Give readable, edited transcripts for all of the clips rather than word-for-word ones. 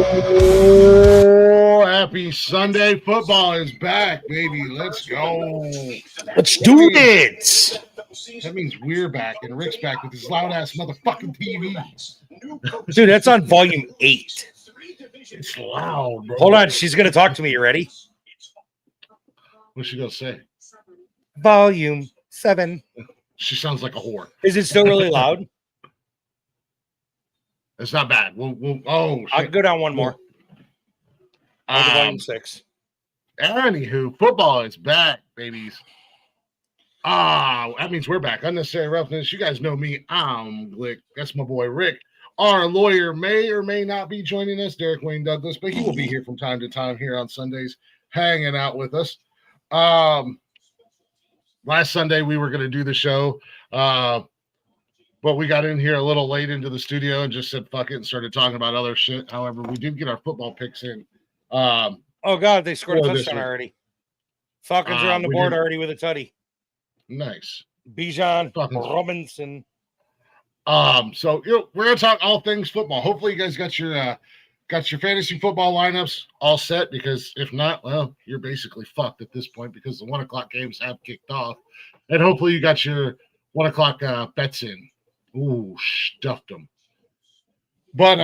Oh, happy Sunday. Football is back, baby. Let's go. Let's do it. That means we're back and Rick's back with his loud-ass motherfucking TV. Dude, that's on volume 8. It's loud, bro. Hold on. She's going to talk to me. You ready? What's she going to say? Volume 7. She sounds like a whore. Is it still really loud? It's not bad. Oh, shit. I'll go down one more. Volume 6. Anywho, football is back, babies. That means we're back. Unnecessary Roughness. You guys know me. I'm Glick. That's my boy Rick. Our lawyer may or may not be joining us, Derek Wayne Douglas, but he will be here from time to time here on Sundays, hanging out with us. Last Sunday we were going to do the show, but we got in here a little late into the studio and just said fuck it and started talking about other shit. However, we did get our football picks in. Oh, God, they scored a touchdown already. Falcons are on the board already with a tutty. Nice. Bijan Robinson. So we're gonna talk all things football. Hopefully, you guys got your fantasy football lineups all set. Because if not, well, you're basically fucked at this point because the 1:00 games have kicked off, and hopefully, you got your 1:00 bets in. Ooh, stuffed them. But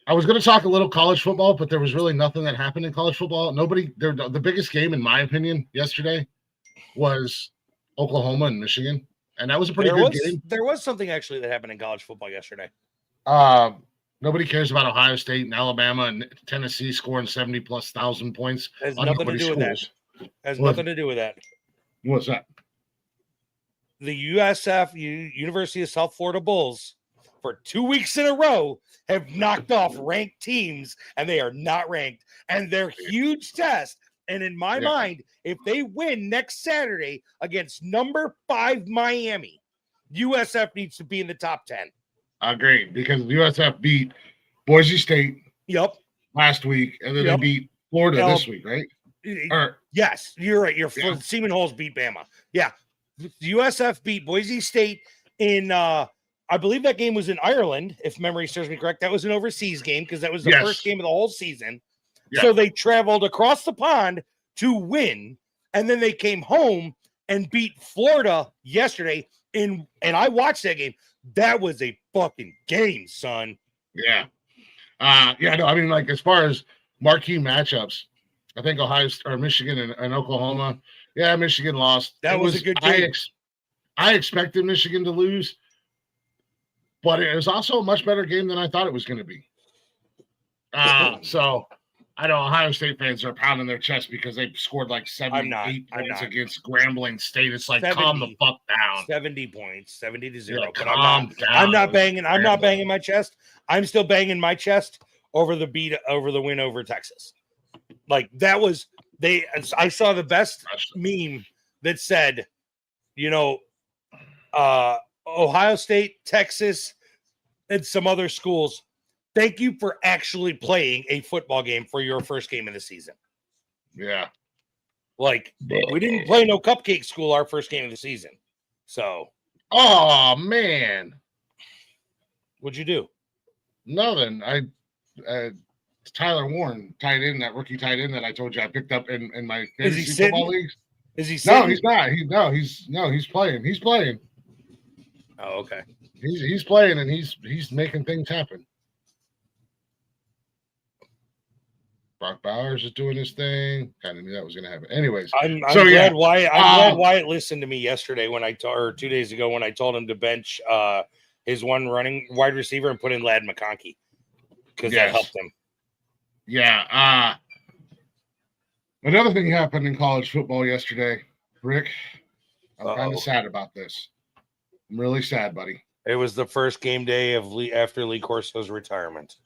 I was going to talk a little college football, but there was really nothing that happened in college football. The biggest game, in my opinion, yesterday was Oklahoma and Michigan, and that was a pretty good game. There was something actually that happened in college football yesterday. Nobody cares about Ohio State and Alabama and Tennessee scoring 70+ thousand points. Has nothing to do with that. Has nothing to do with that. What's that? The USF, University of South Florida Bulls, for 2 weeks in a row, have knocked off ranked teams, and they are not ranked. And their huge test, and in my mind, if they win next Saturday against number 5 Miami, USF needs to be in the top 10. I agree, because USF beat Boise State last week, and then they beat Florida this week, right? Yes, you're right. Seaman Holes beat Bama. Yeah. USF beat Boise State in I believe that game was in Ireland, if memory serves me correct. That was an overseas game because that was the first game of the whole season. Yeah. So they traveled across the pond to win, and then they came home and beat Florida yesterday. And I watched that game. That was a fucking game, son. Yeah. I mean, like, as far as marquee matchups, I think Michigan and Oklahoma. Yeah, Michigan lost. That was a good game. I expected Michigan to lose, but it was also a much better game than I thought it was going to be. So I know Ohio State fans are pounding their chest because they scored like 78 points against Grambling State. It's like, calm the fuck down. 70 points, 70-0. Yeah, but I'm not banging my chest. I'm still banging my chest over the win over Texas. Like, that was I saw the best meme that said, Ohio State, Texas, and some other schools, thank you for actually playing a football game for your first game of the season. Yeah. Like, we didn't play no cupcake school our first game of the season. So. Oh, man. What'd you do? Nothing. Tyler Warren tight end, that rookie tight end that I told you I picked up in my fantasy football leagues. Is he sitting? No, he's not. He's playing. He's playing. Oh, okay. He's playing, and he's making things happen. Brock Bowers is doing his thing. Kind of knew that was going to happen. Anyways, I'm glad Wyatt listened to me yesterday or 2 days ago when I told him to bench his one running wide receiver and put in Ladd McConkey because that helped him. Yeah. Another thing happened in college football yesterday, Rick. I'm kind of sad about this. I'm really sad, buddy. It was the first game day after Lee Corso's retirement.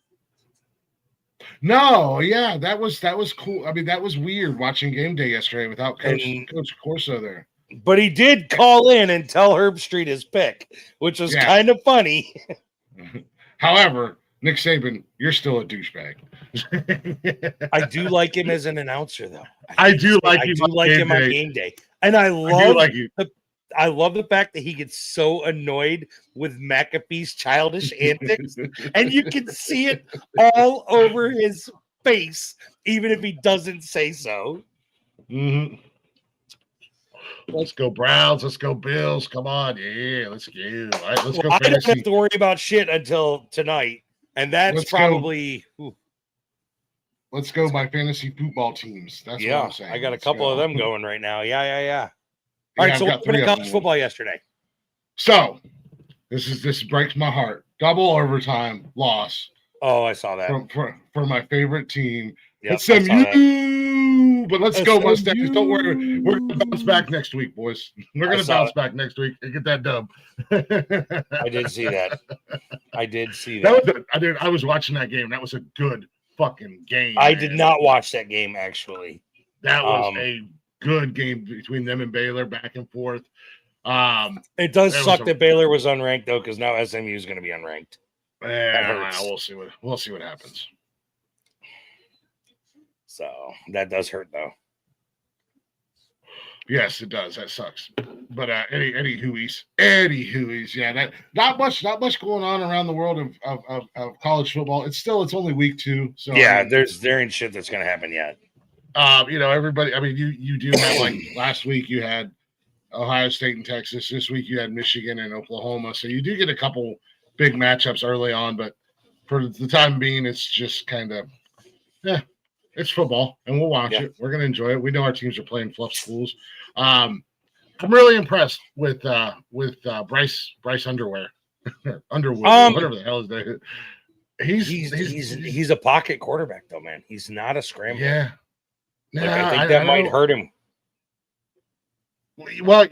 No, yeah, that was cool. I mean, that was weird watching game day yesterday without Coach Corso there. But he did call in and tell Herb Street his pick, which was kind of funny. However, Nick Saban, you're still a douchebag. I do like him as an announcer, though. I do like him on game day, and I love I love the fact that he gets so annoyed with McAfee's childish antics, and you can see it all over his face, even if he doesn't say so. Mm-hmm. Let's go Browns. Let's go Bills. Come on. Yeah, let's go. All right, let's go I don't fantasy. have to worry about shit until tonight. And that's probably. Let's go my fantasy football teams. That's what I'm saying. I got a couple of them going right now. Yeah. All right, so what happened in college football yesterday? So this breaks my heart. Double overtime loss. Oh, I saw that. For my favorite team. Yep, SMU. But let's go, Mustangs. Don't worry. We're going to bounce back next week, boys. We're going to bounce back next week and get that dub. I did see that. I was watching that game. That was a good fucking game. I did not watch that game, actually. That was a good game between them and Baylor, back and forth. It does suck that Baylor was unranked, though, because now SMU is going to be unranked. Yeah, we'll see what happens. So that does hurt, though. Yes, it does. That sucks. But Eddie Huey's. Yeah, that not much going on around the world of college football. It's only week 2. So yeah, there ain't shit that's gonna happen yet. Everybody. I mean, you do have, like, last week you had Ohio State and Texas. This week you had Michigan and Oklahoma. So you do get a couple big matchups early on, but for the time being, it's just kind of it's football, and we'll watch it. We're gonna enjoy it. We know our teams are playing fluff schools. I'm really impressed with Bryce Underwear. Underwood, whatever the hell is that. He's a pocket quarterback, though, man. He's not a scrambler. Yeah. I think that might hurt him. Well,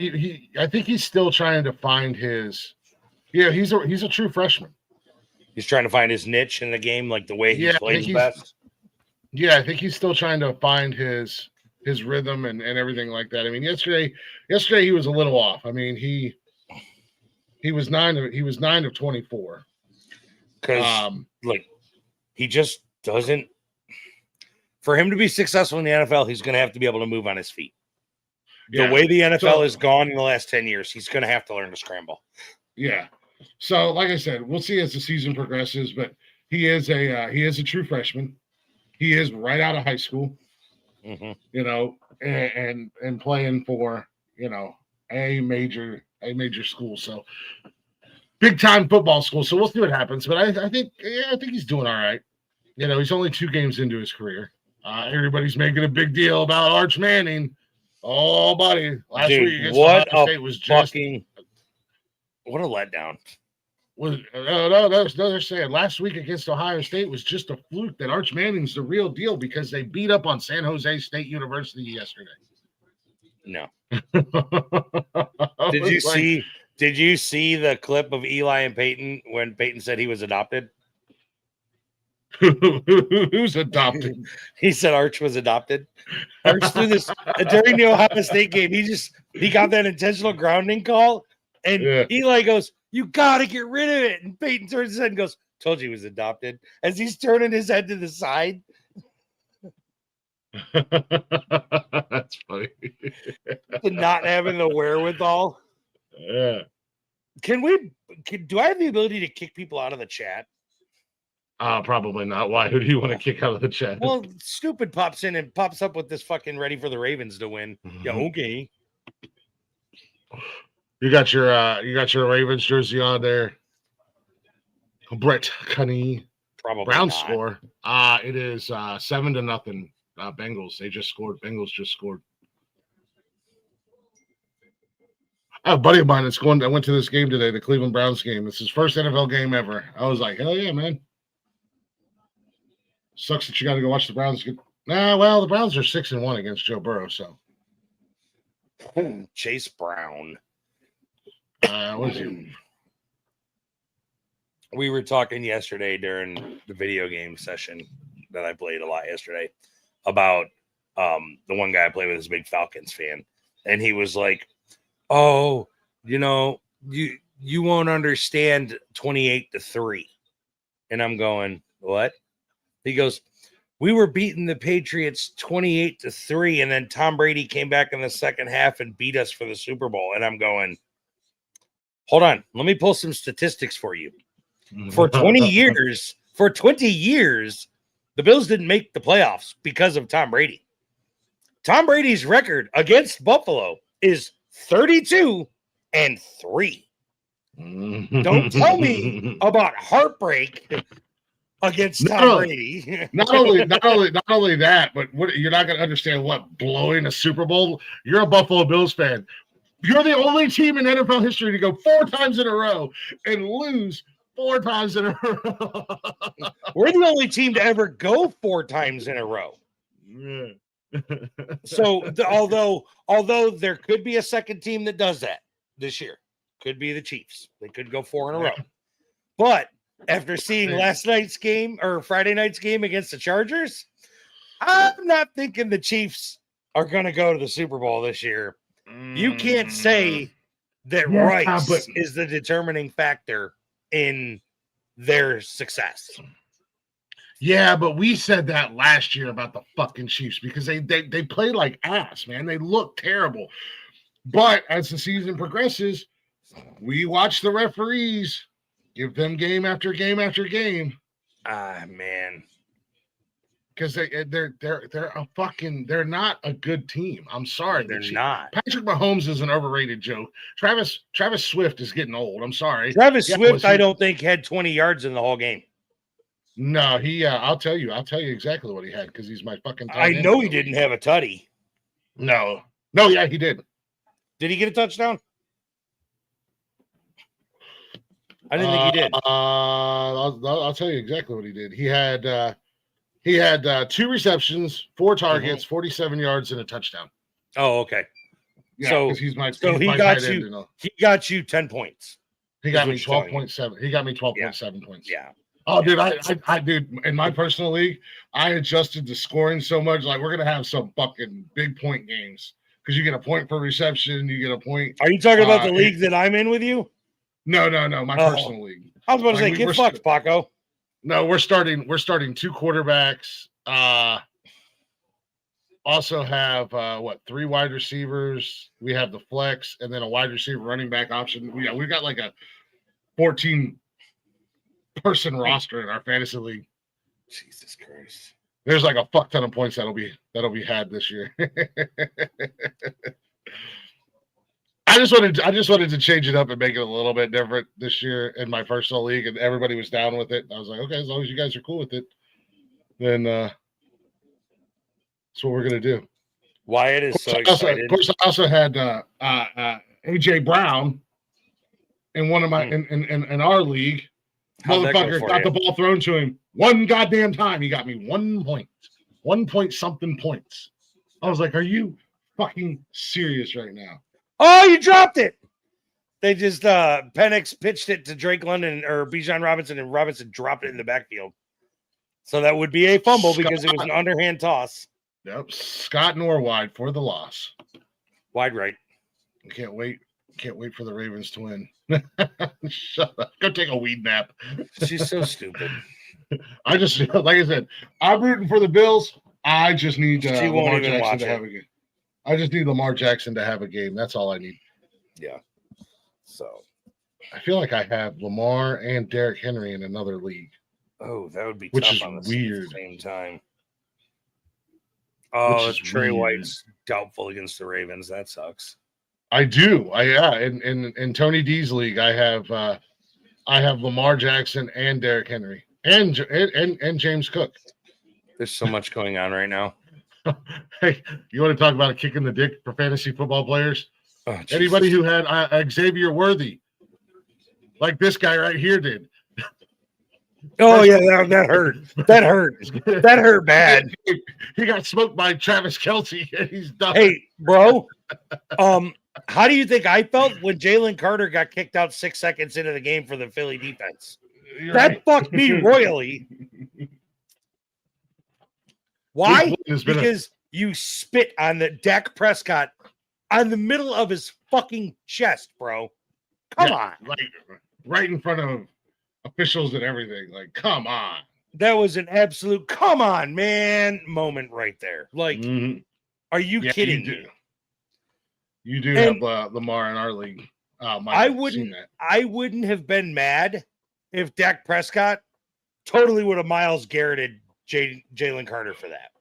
I think he's still trying to find his. Yeah, he's a true freshman. He's trying to find his niche in the game, like the way he plays best. Yeah, I think he's still trying to find his rhythm and everything like that. I mean, yesterday he was a little off. I mean, he was 9 of 24. Because he just doesn't. For him to be successful in the NFL, he's going to have to be able to move on his feet. The way the NFL has gone in the last 10 years, he's going to have to learn to scramble. Yeah. So, like I said, we'll see as the season progresses, but he is a true freshman. He is right out of high school, and playing for, a major school. So big time football school. So we'll see what happens. But I think he's doing all right. He's only 2 games into his career. Everybody's making a big deal about Arch Manning. Oh, buddy. Last week against Ohio State was just what a letdown. They're saying last week against Ohio State was just a fluke, that Arch Manning's the real deal because they beat up on San Jose State University yesterday. No. Did you see the clip of Eli and Peyton when Peyton said he was adopted? Who's adopted? He said Arch was adopted. Arch threw this during the Ohio State game. He got that intentional grounding call, and Eli goes, "You got to get rid of it." And Peyton turns his head and goes, "Told you he was adopted." As he's turning his head to the side. That's funny. Not having the wherewithal. Yeah. Do I have the ability to kick people out of the chat? Probably not. Why? Who do you want to kick out of the chat? Well, Stupid pops in and pops up with this fucking ready for the Ravens to win. Yeah, okay. You got your Ravens jersey on there. Brett Cunny. Probably Brown not. score. It is 7-0. Bengals. Bengals just scored. I have a buddy of mine I went to this game today, the Cleveland Browns game. It's his first NFL game ever. I was like, hell yeah, man. Sucks that you got to go watch the Browns. The Browns are 6-1 against Joe Burrow. So Chase Brown. What is he? We were talking yesterday during the video game session that I played a lot yesterday about the one guy I play with is a big Falcons fan, and he was like, "Oh, you won't understand 28-3," and I'm going, "What?" He goes, we were beating the Patriots 28-3, and then Tom Brady came back in the second half and beat us for the Super Bowl. And I'm going, hold on, let me pull some statistics for you. For 20 years, the Bills didn't make the playoffs because of Tom Brady. Tom Brady's record against Buffalo is 32-3. Don't tell me about heartbreak against Tom Brady. not only that, but you're not going to understand what blowing a Super Bowl. You're a Buffalo Bills fan. You're the only team in NFL history to go 4 times in a row and lose 4 times in a row. We're the only team to ever go 4 times in a row. Yeah. So although there could be a second team that does that this year, could be the Chiefs. They could go 4 in a row. But after seeing last night's game or Friday night's game against the Chargers, I'm not thinking the Chiefs are going to go to the Super Bowl this year. You can't say that Rice is the determining factor in their success. Yeah, but we said that last year about the fucking Chiefs because they played like ass, man. They look terrible. But as the season progresses, we watch the referees give them game after game after game. Man. Because they're not a good team. I'm sorry. They're not. Patrick Mahomes is an overrated joke. Travis Swift is getting old. I'm sorry. Travis Swift, I don't think had 20 yards in the whole game. No, he I'll tell you exactly what he had because he's my fucking tight end. I know he didn't have a tutty. No, yeah, he did. Did he get a touchdown? I didn't think he did. I'll tell you exactly what he did. He had 2 receptions, 4 targets, 47 yards, and a touchdown. Oh, okay. Yeah, so he got you 10 points. He got me 12.7. He got me 12.7 points. Yeah. Oh, dude, I dude, in my personal league, I adjusted the scoring so much. Like, we're gonna have some fucking big point games because you get a point for reception, you get a point. Are you talking about the league that I'm in with you? No, my personal league. I was about to say, get fucked, Paco. No, we're starting 2 quarterbacks. Also have 3 wide receivers. We have the flex and then a wide receiver running back option. We've got like a 14-person roster in our fantasy league. Jesus Christ. There's like a fuck ton of points that'll be had this year. I just wanted to change it up and make it a little bit different this year in my personal league, and everybody was down with it. I was like, okay, as long as you guys are cool with it, then that's what we're gonna do. Wyatt is so excited. Of course, I also had AJ Brown in one of my in our league. Motherfucker got the ball thrown to him 1 goddamn time. He got me 1 point, 1 point something points. I was like, are you fucking serious right now? Oh, you dropped it. They just Penix pitched it to Drake London or Bijan Robinson, and Robinson dropped it in the backfield. So that would be a fumble because it was an underhand toss. Yep, Scott Norwide for the loss. Wide right. Can't wait for the Ravens to win. Shut up. Go take a weed nap. She's so stupid. I just, like I said, I'm rooting for the Bills. I just need Lamar Jackson to have a game. I just need Lamar Jackson to have a game. That's all I need. Yeah. So I feel like I have Lamar and Derrick Henry in another league. Oh, that would be which tough is on the weird. Same time. Oh, Trey White's doubtful against the Ravens. That sucks. I do. In Tony D's league, I have Lamar Jackson and Derrick Henry and James Cook. There's so much going on right now. Hey, you want to talk about a kick in the dick for fantasy football players? Oh, anybody who had Xavier Worthy, like this guy right here did. Oh yeah, that hurt. That hurt. That hurt bad. He got smoked by Travis Kelce, and he's done. Hey, bro. How do you think I felt when Jalen Carter got kicked out 6 seconds into the game for the Philly defense? That fucked me royally. Why? Because you spit on the Dak Prescott on the middle of his fucking chest, bro. Come on. Like right in front of officials and everything. Like, come on. That was an absolute come on, man moment right there. Like, are you kidding me? You do have Lamar in our league. I wouldn't have been mad if Dak Prescott totally would have Myles Garretted Jalen Carter for that.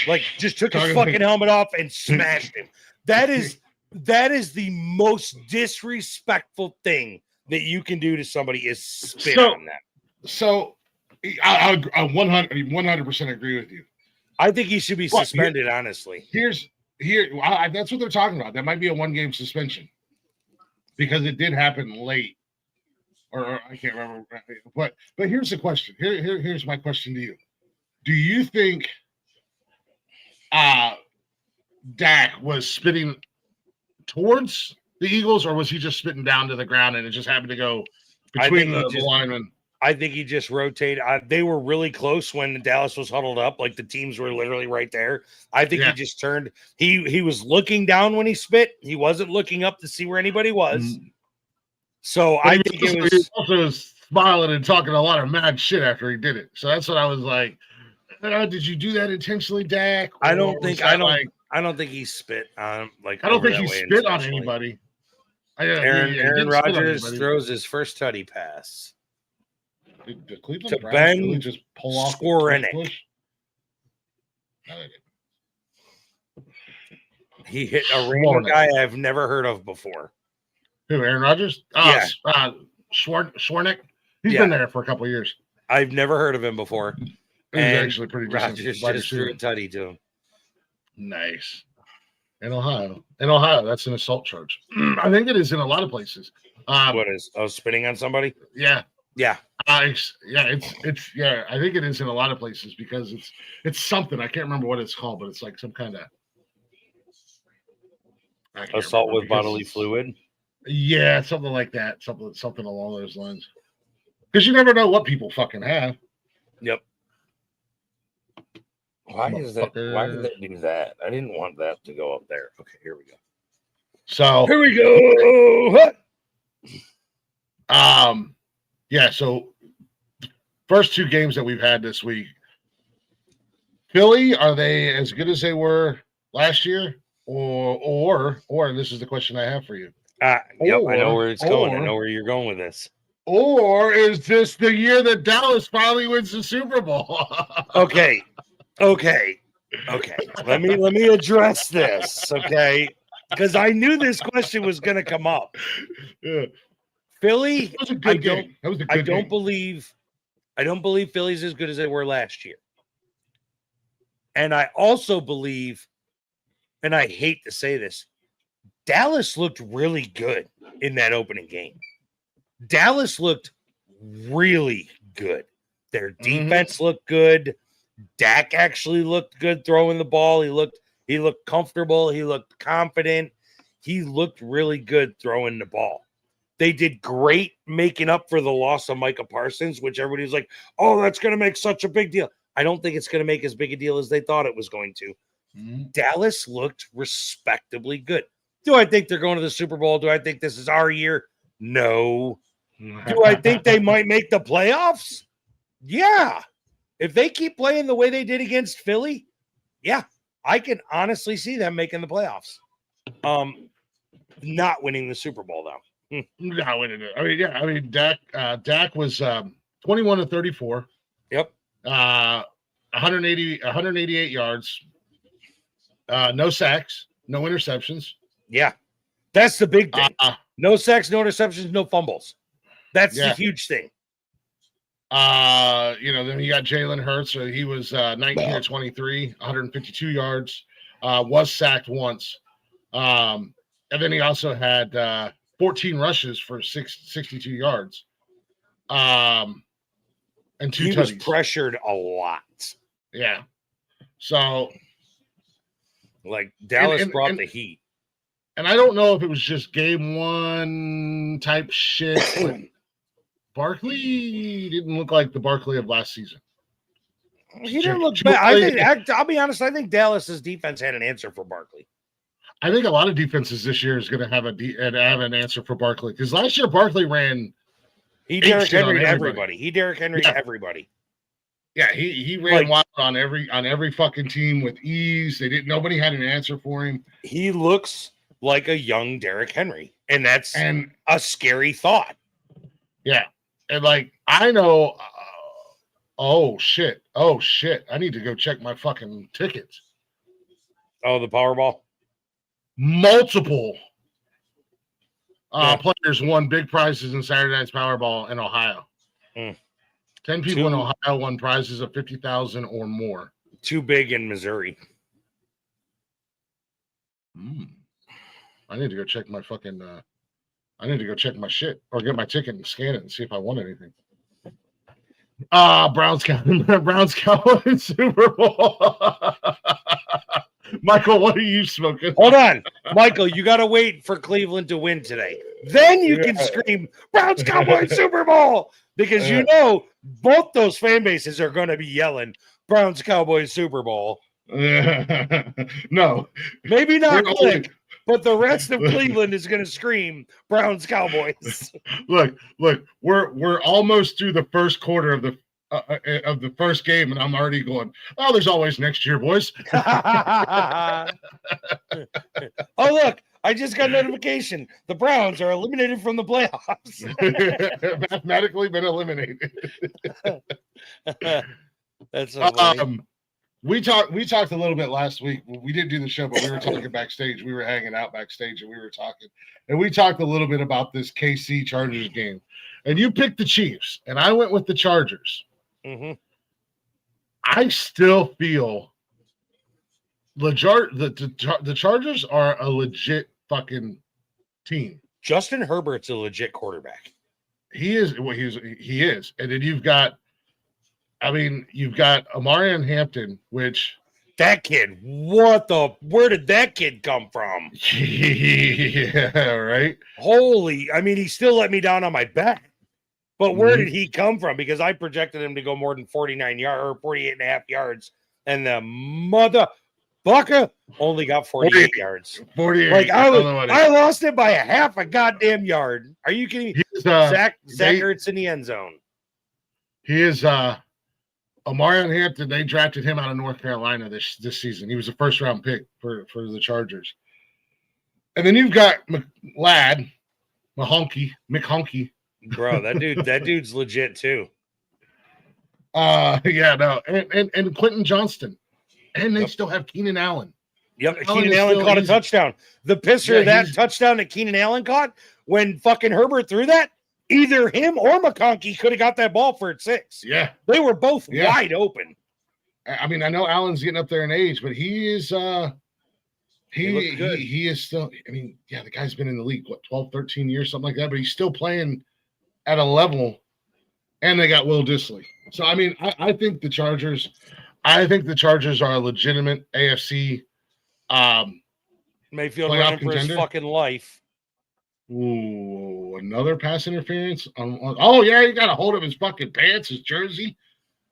Like, just took his fucking helmet off and smashed him. That is the most disrespectful thing that you can do to somebody is spit on that. So I 100% agree with you. I think he should be suspended, honestly. That's what they're talking about. That might be a 1-game suspension because it did happen late, or I can't remember. But here's the question. Here's my question to you. Do you think Dak was spitting towards the Eagles, or was he just spitting down to the ground and it just happened to go between the linemen? I think he just rotated. They were really close when Dallas was huddled up. Like, the teams were literally right there. I think he just turned. He was looking down when he spit. He wasn't looking up to see where anybody was. So I think he was smiling and talking a lot of mad shit after he did it. So that's what I was like. Did you do that intentionally, Dak? I don't think he spit on like. I don't think he spit on anybody. Aaron Rodgers throws his first tutty pass. Did the Cleveland to Browns Ben really just pull off Skowronek. He hit a random guy I've never heard of before. Who, Aaron Rodgers? Yeah. Skowronek. He's been there for a couple of years. I've never heard of him before. He's actually pretty decent. Rodgers just threw a tutty to him. Nice. In Ohio, that's an assault charge. I think it is in a lot of places. What is? Oh, spitting on somebody? Yeah. Yeah. I think it is in a lot of places because it's something. I can't remember what it's called, but it's like some kind of assault with bodily fluid. Yeah, something like that. Something along those lines. Because you never know what people fucking have. Yep. Why did that do that? I didn't want that to go up there. Okay, here we go. So here we go. Yeah, so first 2 games that we've had this week. Philly, are they as good as they were last year? Or this is the question I have for you. Yep, I know where it's going. I know where you're going with this. Or is this the year that Dallas finally wins the Super Bowl? Okay. Let me address this, okay? Because I knew this question was going to come up. Yeah. Philly, that was a good game. I don't believe Philly's as good as they were last year. And I also believe, and I hate to say this, Dallas looked really good in that opening game. Dallas looked really good. Their defense looked good. Dak actually looked good throwing the ball. He looked comfortable. He looked confident. He looked really good throwing the ball. They did great making up for the loss of Micah Parsons, which everybody's like, oh, that's going to make such a big deal. I don't think it's going to make as big a deal as they thought it was going to. Dallas looked respectably good. Do I think they're going to the Super Bowl? Do I think this is our year? No. Do I think they might make the playoffs? Yeah. If they keep playing the way they did against Philly, yeah, I can honestly see them making the playoffs. Not winning the Super Bowl, though. Not winning it. Dak was 21 to 34. Yep. 188 yards. No sacks, no interceptions. Yeah. That's the big thing. No sacks, no interceptions, no fumbles. That's the huge thing. Then you got Jalen Hurts. So he was 19 to 23, 152 yards. Was sacked once. And then he also had 14 rushes for 62 yards. And 2 He tutties. was pressured a lot. Yeah. So, like, Dallas brought the heat. And I don't know if it was just game 1 type shit, but Barkley didn't look like the Barkley of last season. He didn't look bad. I'll be honest. I think Dallas's defense had an answer for Barkley. I think a lot of defenses this year is going to have an answer for Barkley because last year Barkley ran. He Derrick Henry to everybody. He Derrick Henry to everybody. Yeah, he ran wild on every fucking team with ease. Nobody had an answer for him. He looks like a young Derrick Henry, and that's a scary thought. Yeah, and like I know. Oh shit! I need to go check my fucking tickets. Oh, the Powerball. Multiple players won big prizes in Saturday night's Powerball in Ohio. 10 people in Ohio won prizes of $50,000 or more. Too big in Missouri. I need to go check my fucking. I need to go check my shit or get my ticket and scan it and see if I won anything. Browns Cowboys Super Bowl. Michael, what are you smoking? Hold on, Michael. You got to wait for Cleveland to win today. Then you can scream Browns Cowboys Super Bowl because you know both those fan bases are going to be yelling Browns Cowboys Super Bowl. No, maybe not Click, but the rest of Cleveland is going to scream Browns Cowboys. Look, we're almost through the first quarter of the first game, and I'm already going, oh, there's always next year, boys. Oh, look, I just got notification. The Browns are eliminated from the playoffs. Mathematically been eliminated. That's so funny. We talked a little bit last week. We didn't do the show, but we were talking backstage. We were hanging out backstage, and we were talking. And we talked a little bit about this KC Chargers game. And you picked the Chiefs, and I went with the Chargers. Mm-hmm. I still feel the Chargers are a legit fucking team. Justin Herbert's a legit quarterback. He is. Well, he is. And then you've got Amarian Hampton, which that kid, where did that kid come from? Yeah, right. Holy, I mean, he still let me down on my bet. But where did he come from? Because I projected him to go more than 49 yards or 48 and a half yards. And the motherfucker only got 48 yards. 48. Like I lost it by a half a goddamn yard. Are you kidding me? Zach Ertz in the end zone. He is Amarian Hampton. They drafted him out of North Carolina this season. He was a first round pick for the Chargers. And then you've got McHonky. Bro, that dude's legit too. Yeah, no, and Quentin Johnston, and they still have Keenan Allen. Yep, Keenan Allen caught a touchdown. The pisser of that touchdown that Keenan Allen caught when fucking Herbert threw that, either him or McConkey could have got that ball for 6. Yeah, they were both wide open. I mean, I know Allen's getting up there in age, but he is he is still. I mean, yeah, the guy's been in the league 12, 13 years, something like that, but he's still playing at a level, and they got Will Dissly. So I mean, I think the Chargers are a legitimate AFC Mayfield running for his fucking life. Ooh, another pass interference. Oh yeah, he got a hold of his fucking pants, his jersey.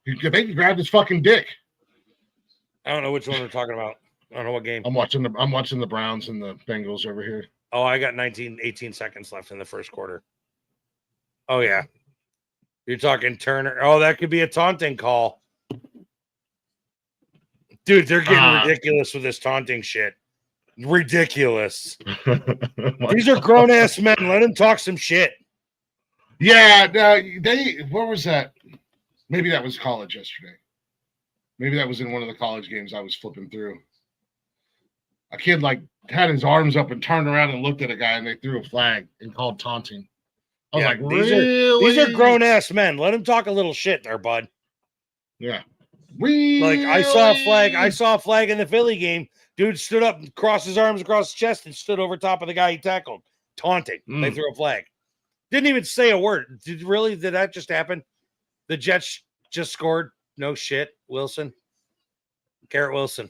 I think he grabbed his fucking dick. I don't know which one we're talking about. I don't know what game. I'm watching the Browns and the Bengals over here. Oh, I got 18 seconds left in the first quarter. Oh, yeah. You're talking Turner. Oh, that could be a taunting call. Dude, they're getting ridiculous with this taunting shit. Ridiculous. These are grown-ass men. Let them talk some shit. Yeah, where was that? Maybe that was college yesterday. Maybe that was in one of the college games I was flipping through. A kid had his arms up and turned around and looked at a guy, and they threw a flag and called taunting. I was like, really? These are grown-ass men. Let them talk a little shit there, bud. Yeah. Like, I saw a flag in the Philly game. Dude stood up, crossed his arms across his chest, and stood over top of the guy he tackled. Taunting. They threw a flag. Didn't even say a word. Did that just happen? The Jets just scored. No shit. Garrett Wilson.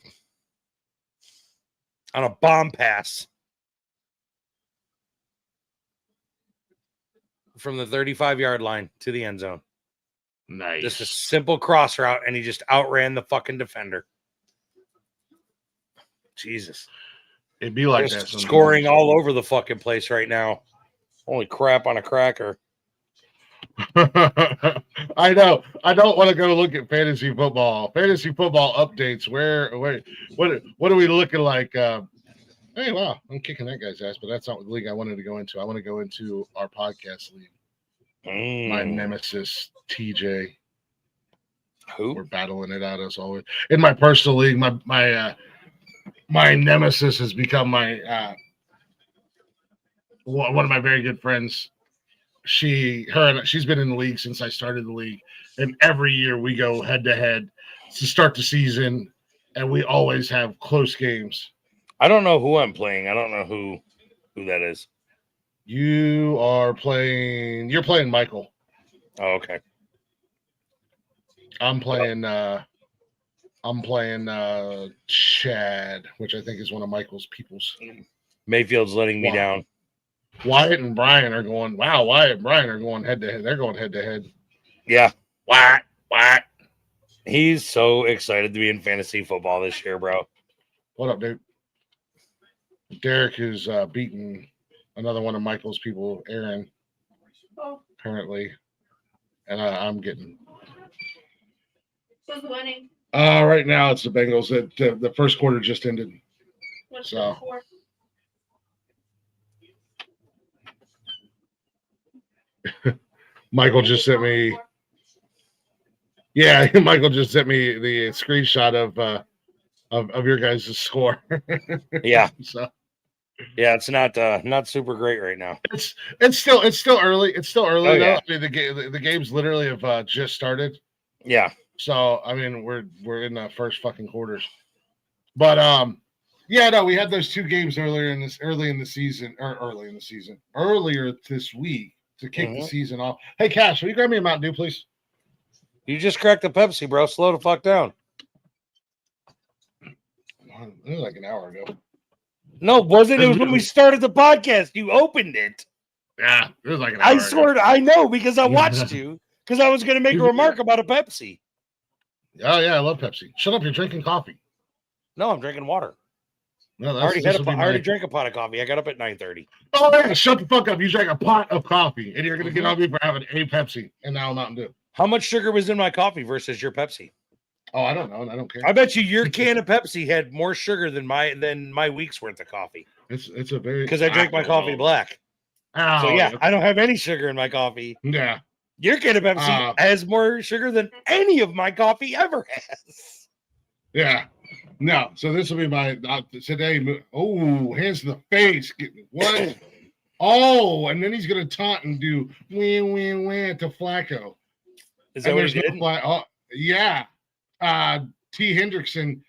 On a bomb pass. From the 35-yard line to the end zone. Nice. Just a simple cross route, and he just outran the fucking defender. Jesus. It'd be like just that. Scoring all over the fucking place right now. Holy crap on a cracker. I know. I don't want to go look at fantasy football. Fantasy football updates. What are we looking like? Hey, wow, I'm kicking that guy's ass, but that's not the league I wanted to go into. I want to go into our podcast league. My nemesis, TJ. Who? We're battling it out as always. In my personal league, my nemesis has become my one of my very good friends. She's been in the league since I started the league, and every year we go head to head to start the season, and we always have close games. I don't know who I'm playing. I don't know who that is. You're playing Michael. Oh, okay. I'm playing Chad, which I think is one of Michael's peoples. Mayfield's letting me down. Wyatt and Brian are going. Wow, Wyatt and Brian are going head to head. They're going head to head. Yeah. What? He's so excited to be in fantasy football this year, bro. What up, dude? Derek is beating another one of Michael's people, Aaron, apparently, and I'm getting. Who's winning? Right now it's the Bengals. The first quarter just ended. What's So. the score? Michael just sent me. Yeah, Michael just sent me the screenshot of your guys' score. Yeah. So. Yeah, it's not super great right now. It's still early. It's still early. Oh, though. yeah. I mean, the games literally have just started. Yeah. So I mean, we're in the first fucking quarters. But yeah, no, we had those two games earlier this week to kick the season off. Hey, Cash, will you grab me a Mountain Dew, please? You just cracked the Pepsi, bro. Slow the fuck down. It was like an hour ago. No, it wasn't. It was when we started the podcast. You opened it. Yeah, it was like an hour I swear I know because I watched you because I was going to make a remark about a Pepsi. Oh, yeah, I love Pepsi. Shut up, you're drinking coffee. No, I'm drinking water. No, I already drank a pot of coffee. I got up at 9:30. Oh, yeah, shut the fuck up. You drank a pot of coffee, and you're going to get on me for having a Pepsi and now a Mountain Dew. How much sugar was in my coffee versus your Pepsi? Oh, I don't know, and I don't care. I bet you your can of Pepsi had more sugar than my week's worth of coffee. It's a very because I drank my coffee black. Oh, so yeah, I don't have any sugar in my coffee. Yeah, your can of Pepsi has more sugar than any of my coffee ever has. Yeah, no. So this will be my today. Oh, hands to the face. What? Oh, and then he's gonna taunt and do win to Flacco. Is that what he did? Yeah. T. Hendrickson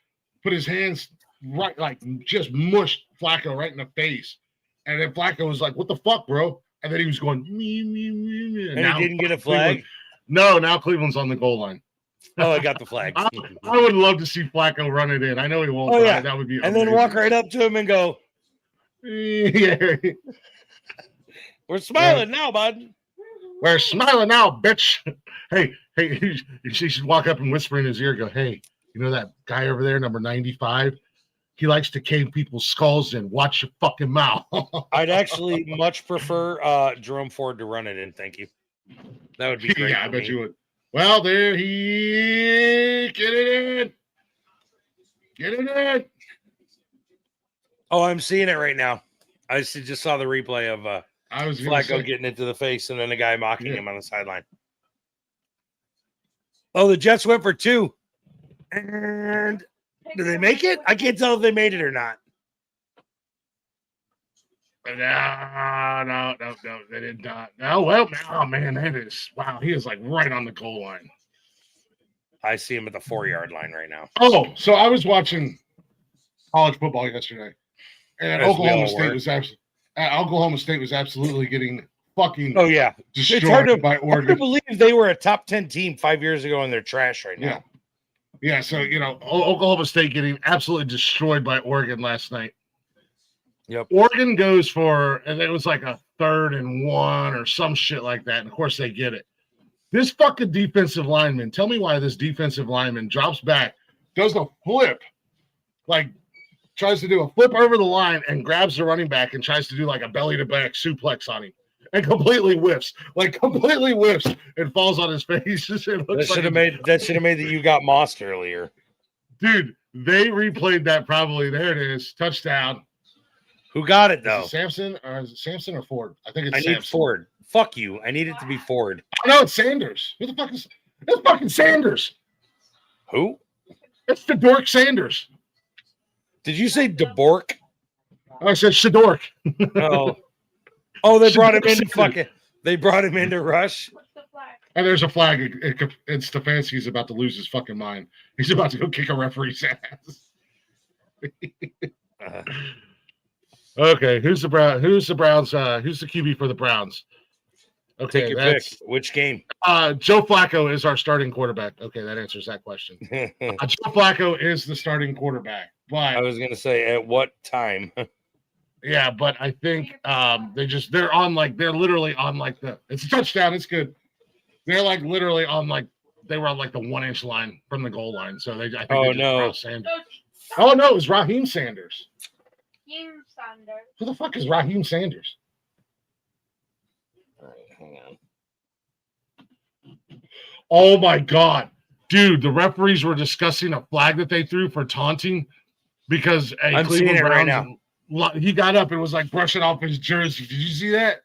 put his hands right, like just mushed Flacco right in the face. And then Flacco was like, "What the fuck, bro?" And then he was going, me. And now, he didn't get a flag? No, now Cleveland's on the goal line. Oh, I got the flag. I would love to see Flacco run it in. I know he won't. Oh, yeah. That would be and then walk right up to him and go, yeah. We're smiling now, bud. We're smiling now, bitch. Hey, she should walk up and whisper in his ear, go, "Hey, you know that guy over there, number 95? He likes to cave people's skulls in. Watch your fucking mouth." I'd actually much prefer Jerome Ford to run it in. Thank you. That would be great. Yeah, I bet you would. Well, there he get it in. Oh, I'm seeing it right now. I just saw the replay of Flacco getting it to the face and then a guy mocking him on the sideline. Oh, the Jets went for 2. And did they make it? I can't tell if they made it or not. No, they did not. Oh, well, oh, man, that is, wow, he is like right on the goal line. I see him at the 4-yard line right now. Oh, so I was watching college football yesterday, and Oklahoma State was absolutely getting fucking destroyed by Oregon. Hard to believe they were a top 10 team 5 years ago and they're trash right now. Yeah, so, Oklahoma State getting absolutely destroyed by Oregon last night. Yep. Oregon goes for, and it was like a 3rd and 1 or some shit like that, and of course they get it. This fucking defensive lineman, tell me why this defensive lineman drops back, does a flip, like tries to do a flip over the line and grabs the running back and tries to do like a belly-to-back suplex on him. and completely whiffs, and falls on his face. It That looks should have like made that you got mossed earlier. dude. They replayed that probably. There it is, touchdown. Who got it Is though? it Samson or Ford? I think it's I need Samson. Ford. Fuck you. I need it to be Ford. No, it's Sanders. Who the fuck is? It's fucking Sanders. Who? It's the dork Sanders. Did you say DeBork? I said Shadork. Oh, they brought him Shadork into fucking. They brought him into Rush. What's the flag? And there's a flag. And Stefanski's about to lose his fucking mind. He's about to go kick a referee's ass. Okay, who's the Browns? Who's the QB for the Browns? Okay, Take your pick. Which game? Joe Flacco is our starting quarterback. Okay, that answers that question. Joe Flacco is the starting quarterback, I but was gonna say at what time? yeah, but I think they're literally on like it's a touchdown. It's good. They're like literally on like they were on like the 1-inch line from the goal line. So I think they just brought Sanders. Oh no, it was Raheem Sanders. Team Sanders. Who the fuck is Raheem Sanders? All right, hang on. Oh my god, dude! The referees were discussing a flag that they threw for taunting because I'm seeing it right now. He got up and was like brushing off his jersey. Did you see that?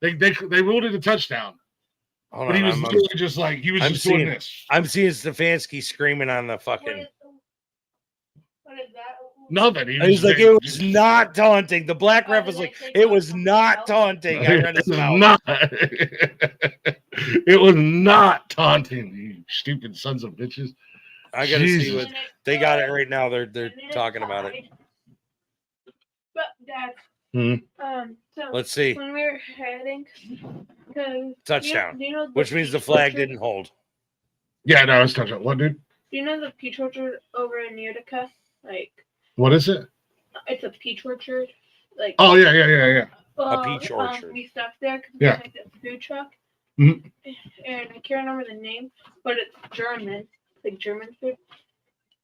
They ruled it a touchdown, Hold but on, he was doing just like he was I'm just doing seeing- this. I'm seeing Stefanski screaming on the fucking. What is that? Nothing. He was like, it was not taunting. The black ref was like, it was not taunting. I read his mouth. Not. It was not taunting. You stupid sons of bitches. I gotta see Jesus. what they got it right now. They're talking about it. But Dad, so Let's see. when we were heading, because Touchdown. Do you know Which means the peach flag orchard? didn't hold. Yeah, no, it's touchdown. What, dude? Do you know the peach orchard over in Utica? Like, What is it? it's a peach orchard. Like, Oh yeah. peach orchard. We stopped there because Yeah. like this food truck, Mhm. and I can't remember the name, but it's German, like German food.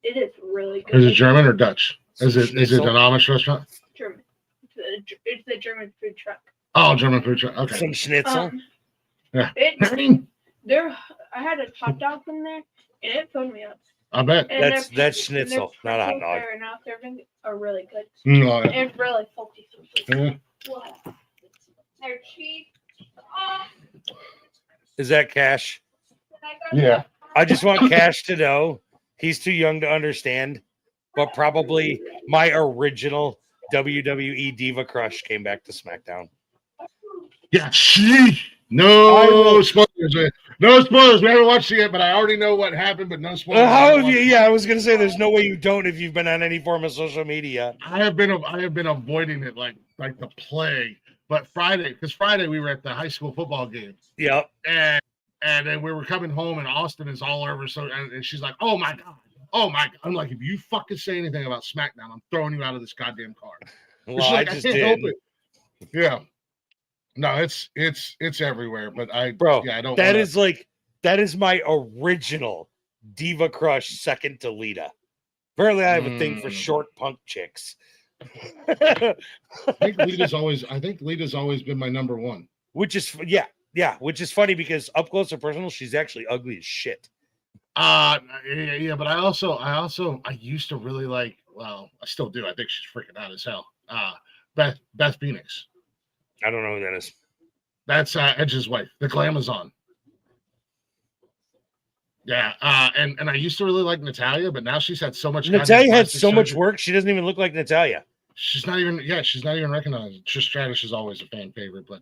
It is really good. Is it German or Dutch? Is it an Schnitzel? Amish restaurant? German? It's a German food truck. Oh, German food truck. Okay. Some schnitzel. Yeah. It there. I had a hot dog from there, and it filled me up. I bet. And That's their schnitzel, not a hot pretzels dog. they're now serving are really good. Oh, yeah. And really salty. Yeah. What? They're cheap. Oh, Is that Cash? Yeah. I just want Cash to know he's too young to understand, but probably my original WWE Diva crush came back to SmackDown. Yeah. She. No spoilers. No spoilers. We haven't watched it yet, but I already know what happened. But no spoilers. How have you? Yeah, I was gonna say there's no way you don't if you've been on any form of social media. I have been avoiding it like the plague. But Friday we were at the high school football game. Yep. And then we were coming home and Austin is all over. So and she's like, oh my God. I'm like, if you fucking say anything about SmackDown, I'm throwing you out of this goddamn car. Well, She's I like, just can't did. help it. Yeah. No, it's everywhere. But I don't. That is my original Diva crush, second to Lita. Apparently, I have a thing for short punk chicks. I think Lita's always been my number one. Which is which is funny because up close and personal, she's actually ugly as shit. Yeah, but I used to really like. Well, I still do. I think she's freaking out as hell. Beth Phoenix. I don't know who that is. That's Edge's wife, the Glamazon. Yeah, and I used to really like Natalia, but now she's had so much. Natalia had so much work; she doesn't even look like Natalia. She's not even recognized. Trish Stratus is always a fan favorite, but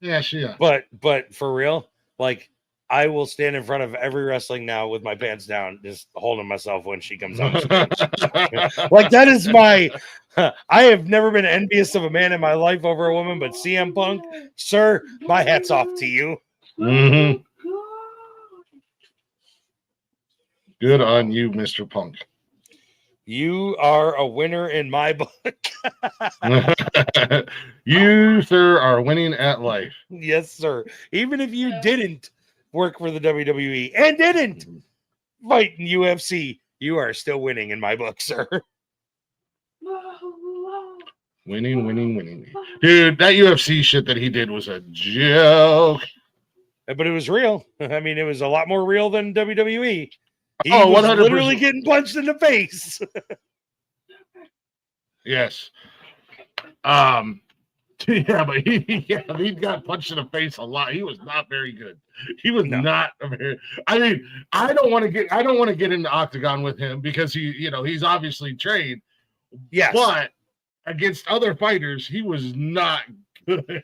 yeah, But for real, like I will stand in front of every wrestling now with my pants down, just holding myself when she comes out. Like that is my. I have never been envious of a man in my life over a woman, but CM Punk, sir, my hat's off to you. Mm-hmm. Good on you, Mr. Punk. You are a winner in my book. You, sir, are winning at life. Yes, sir. Even if you didn't work for the WWE and didn't fight in UFC, you are still winning in my book, sir. Winning. Dude, that UFC shit that he did was a joke. But it was real. I mean, it was a lot more real than WWE. He Oh, was 100%. literally getting punched in the face. Yes. Yeah, but he got punched in the face a lot. He was not very good. He was not a very. I mean, I don't want to get in the octagon with him because he's obviously trained. Yes. But against other fighters, he was not good.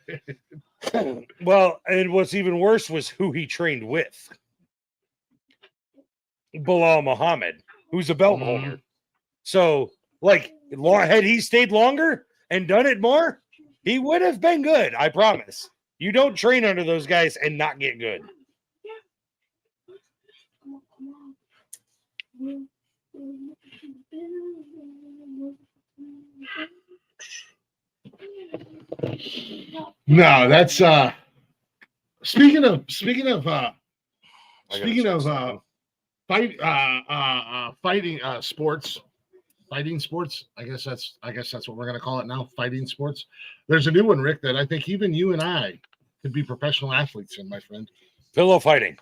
Well, and what's even worse was who he trained with. Bilal Muhammad, who's a belt holder. So, had he stayed longer and done it more, he would have been good. I promise. You don't train under those guys and not get good. No, that's speaking of fighting sports. Fighting sports. I guess that's what we're gonna call it now. Fighting sports. There's a new one, Rick, that I think even you and I could be professional athletes in, my friend. Pillow fighting.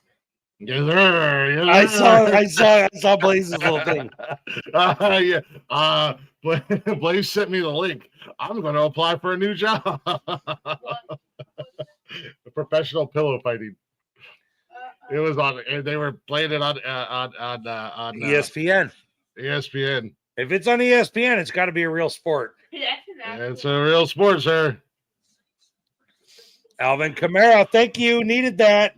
Yes, sir. Yes, sir. I saw Blaze's little thing. Yeah. Blaze sent me the link. I'm going to apply for a new job. Professional pillow fighting. It was on. They were playing it on ESPN. ESPN. If it's on ESPN, it's got to be a real sport. It's a real sport, sir. Alvin Kamara, thank you. Needed that.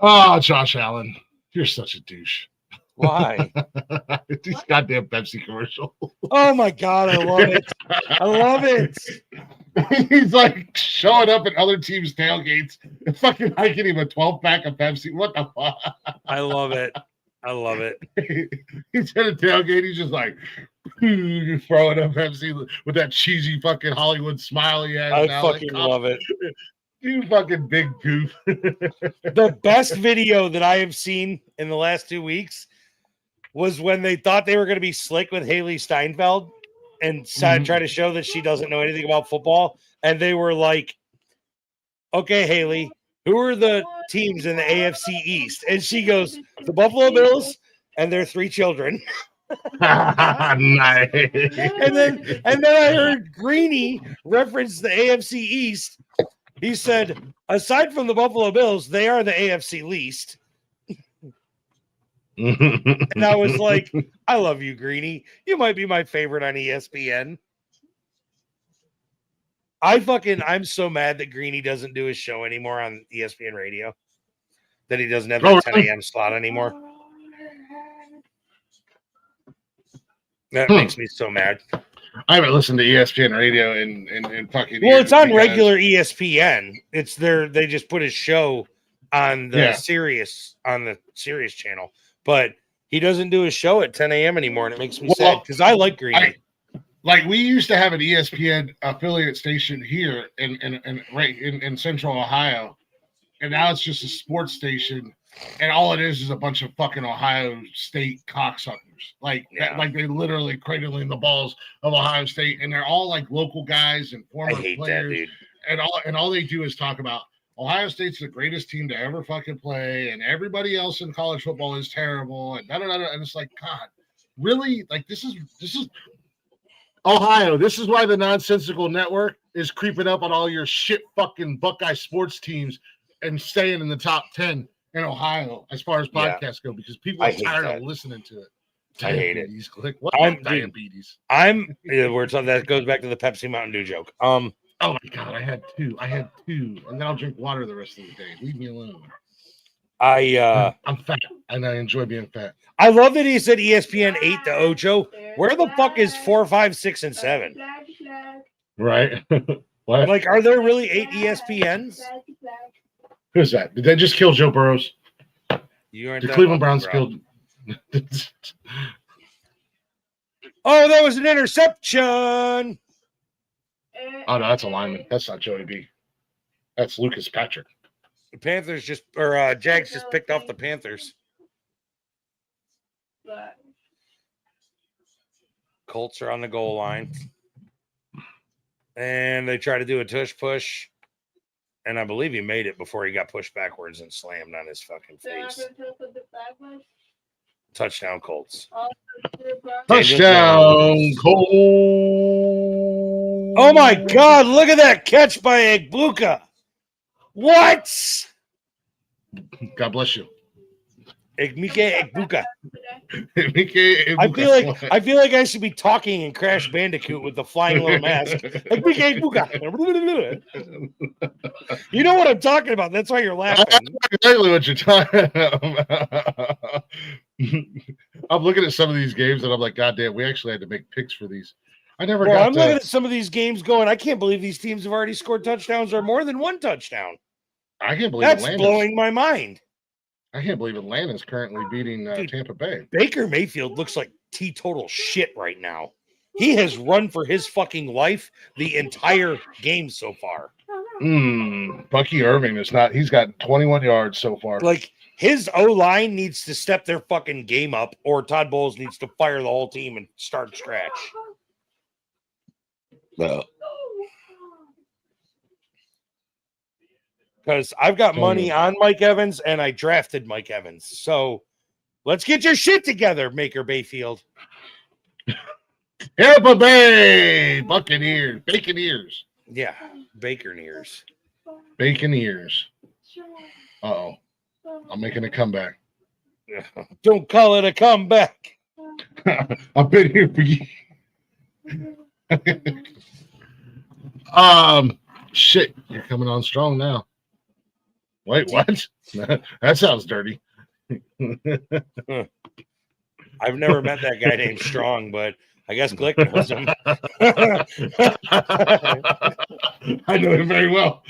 Oh, Josh Allen, you're such a douche. Why? These goddamn Pepsi commercial. Oh my God, I love it. I love it. He's like showing up at other teams' tailgates and fucking hiking him a 12-pack of Pepsi. What the fuck? I love it. I love it. He's at a tailgate. He's just like throwing up Pepsi with that cheesy fucking Hollywood smile he has. I fucking love it. You fucking big goof. The best video that I have seen in the last 2 weeks was when they thought they were going to be slick with Haley Steinfeld and try to show that she doesn't know anything about football. And they were like, okay, Haley, who are the teams in the AFC East? And she goes, the Buffalo Bills and their 3 children. Nice. And then I heard Greeny reference the AFC East. He said, aside from the Buffalo Bills, they are the AFC least. And I was like, I love you, Greeny. You might be my favorite on ESPN. I'm so mad that Greeny doesn't do his show anymore on ESPN radio. That he doesn't have that 10 a.m. slot anymore. That makes me so mad. I haven't listened to ESPN radio in fucking. Well, it's on regular ESPN. It's they just put his show on the Sirius channel, but he doesn't do his show at 10 a.m. anymore, and it makes me sad because I like Greeny. We used to have an ESPN affiliate station here in Central Ohio, and now it's just a sports station, and all it is a bunch of fucking Ohio State cocksuckers. Like they literally cradling the balls of Ohio State, and they're all like local guys and former players. That, dude. And all they do is talk about Ohio State's the greatest team to ever fucking play, and everybody else in college football is terrible, and and it's like, God, really? Like this is Ohio. This is why the Nonsensical Network is creeping up on all your shit fucking Buckeye sports teams and staying in the top 10 in Ohio as far as podcasts go, because people are tired of listening to it. I hate it. Like, what diabetes? That goes back to the Pepsi Mountain Dew joke. Oh my God, I had two, and then I'll drink water the rest of the day. Leave me alone. I'm fat, and I enjoy being fat. I love that he said ESPN 8 to Ocho. Where the fuck is 4, 5, 6, and 7? Right? What? Like, are there really 8 ESPNs? Who's that? Did they just kill Joe Burrows? The Cleveland Browns killed. Oh, that was an interception. Oh no, that's a lineman. That's not Joey B. That's Lucas Patrick. The Panthers Jags just picked off the Panthers. But Colts are on the goal line. And they try to do a tush push. And I believe he made it before he got pushed backwards and slammed on his fucking they're not face. going to tell us what the flag was. Touchdown, Colts. Touchdown, Cole. Oh my God! Look at that catch by Egbuka. What? God bless you. Egbuka. I I feel like I should be talking in Crash Bandicoot with the flying little mask. Egbuka. You know what I'm talking about. That's why you're laughing. That's exactly what you're talking about. I'm looking at some of these games and I'm like, God damn, we actually had to make picks for these. I'm looking at some of these games going, I can't believe these teams have already scored touchdowns or more than one touchdown. I can't believe that's blowing my mind. I can't believe Atlanta's currently beating Tampa Bay. Baker Mayfield looks like teetotal shit right now. He has run for his fucking life the entire game so far. Bucky Irving is not. He's got 21 yards so far. Like, his O-line needs to step their fucking game up, or Todd Bowles needs to fire the whole team and start scratch. Because I've got money on Mike Evans, and I drafted Mike Evans. So let's get your shit together, Maker Bayfield. Tampa Bay Buccaneers, bacon ears. Yeah, bacon ears. Bacon ears. Uh-oh. I'm making a comeback. Don't call it a comeback. I've been here for you. Shit, you're coming on strong now. Wait, what? That sounds dirty. I've never met that guy named Strong, but I guess Glick knows him. I know him very well.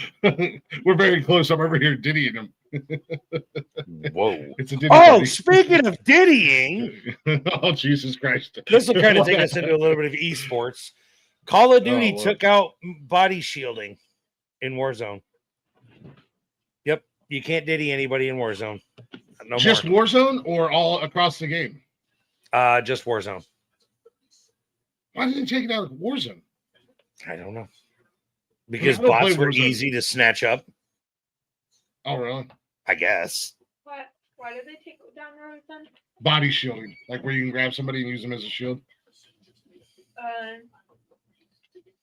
We're very close. I'm over here diddying him. Whoa. It's a diddy party. Buddy. Speaking of diddying. Oh, Jesus Christ. This will kind of take us into a little bit of esports. Call of Duty took out body shielding in Warzone. Yep. You can't diddy anybody in Warzone. No just more. Warzone or all across the game? Just Warzone. Why did they take it out of Warzone? I don't know. Because bots were easy to snatch up. Oh, really? I guess. Why did they take down Warzone? Body shielding. Like where you can grab somebody and use them as a shield.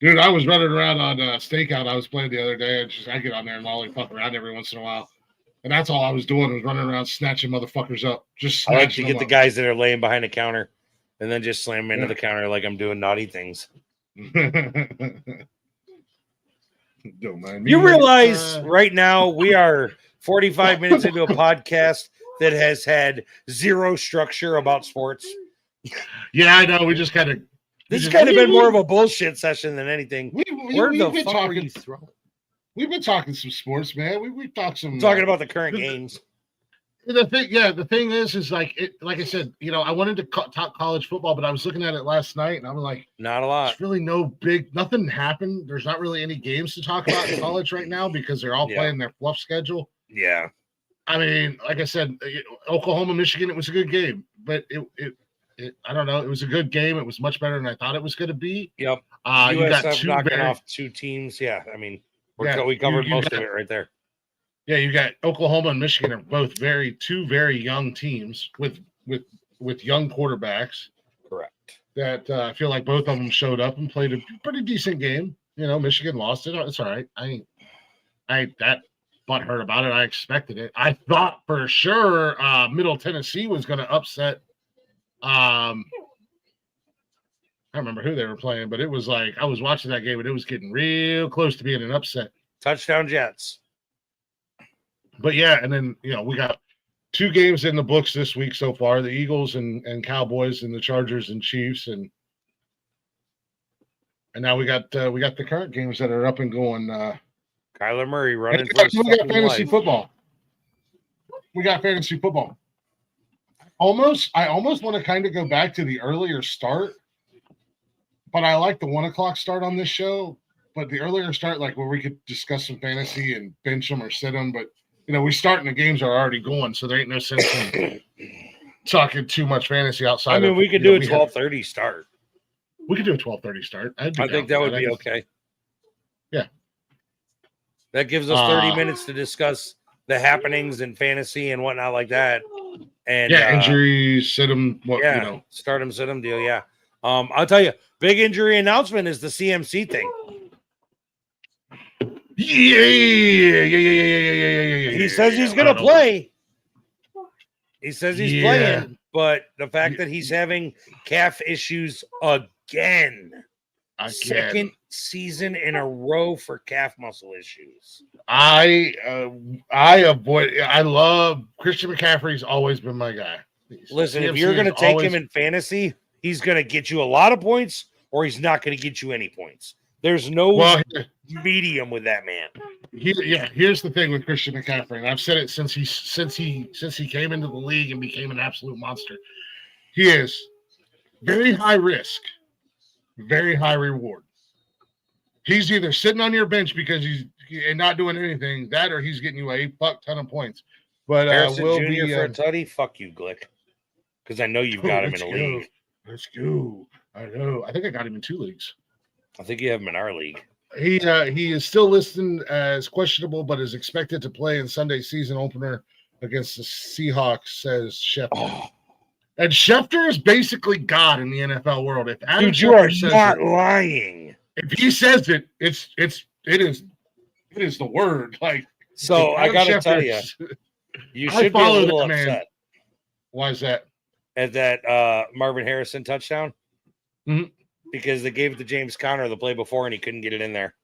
Dude, I was running around on Stakeout. I was playing the other day, and I get on there and only fuck around every once in a while. And that's all I was doing was running around snatching motherfuckers up. Just I like to get the guys that are laying behind the counter and then just slam them into the counter like I'm doing naughty things. Don't mind me. You realize right now we are 45 minutes into a podcast that has had zero structure about sports. Yeah, I know. We just kind of. This has kind of been more of a bullshit session than anything. Where the fuck are you throwing? We've been talking some sports, man. We've talked some. Talking about the current games. The thing is like I said, I wanted to talk college football, but I was looking at it last night, and I was like, not a lot. There's really nothing happened. There's not really any games to talk about in college right now because they're all playing their fluff schedule. Yeah. I mean, like I said, Oklahoma, Michigan, it was a good game, but it I don't know. It was a good game. It was much better than I thought it was going to be. Yep. You got knocking off two teams. Yeah. I mean, we covered most of it right there. Yeah, you got Oklahoma and Michigan are both two very young teams with young quarterbacks. Correct. That I feel like both of them showed up and played a pretty decent game. Michigan lost it. It's all right. I ain't that butthurt about it. I expected it. I thought for sure Middle Tennessee was going to upset. I don't remember who they were playing, but it was like I was watching that game and it was getting real close to being an upset. Touchdown Jets. But yeah, and then we got two games in the books this week so far: the Eagles and Cowboys, and the Chargers and Chiefs, and now we got the current games that are up and going. Kyler Murray running for his fucking fantasy life. Football. We got fantasy football. I almost want to kind of go back to the earlier start, but I like the 1:00 start on this show but the earlier start, like where we could discuss some fantasy and bench them or sit them, but we start and the games are already going, so there ain't no sense in talking too much fantasy outside. I mean, we could do a 12:30 start. We could do a 12:30 start. I think that would be okay. Yeah, that gives us 30 minutes to discuss the happenings in fantasy and whatnot like that. And injuries, sit them. Start them, sit them deal. Yeah. I'll tell you, big injury announcement is the CMC thing. Yeah. He says he's gonna play. He says he's playing, but the fact that he's having calf issues again. Second season in a row for calf muscle issues. I love Christian McCaffrey's always been my guy. Listen, if you're going to take him in fantasy, he's going to get you a lot of points or he's not going to get you any points. There's no medium with that man. Here's the thing with Christian McCaffrey, and I've said it since he came into the league and became an absolute monster. He is very high risk, very high reward. He's either sitting on your bench because he's not doing anything, that or he's getting you a fuck ton of points. But will Jr. be for a tutty. Fuck you, Glick, because I know you've got him in a league. Let's go. I know. I think I got him in 2 leagues. I think you have him in our league. He is still listed as questionable, but is expected to play in Sunday's season opener against the Seahawks, says Schefter. Oh. And Schefter is basically God in the NFL world. If Adam Dude, you are not lying. If he says it, it is the word. Like, so I gotta tell you, you should be a little upset. Man. Why is that? At that Marvin Harrison touchdown, because they gave it to James Conner the play before and he couldn't get it in there,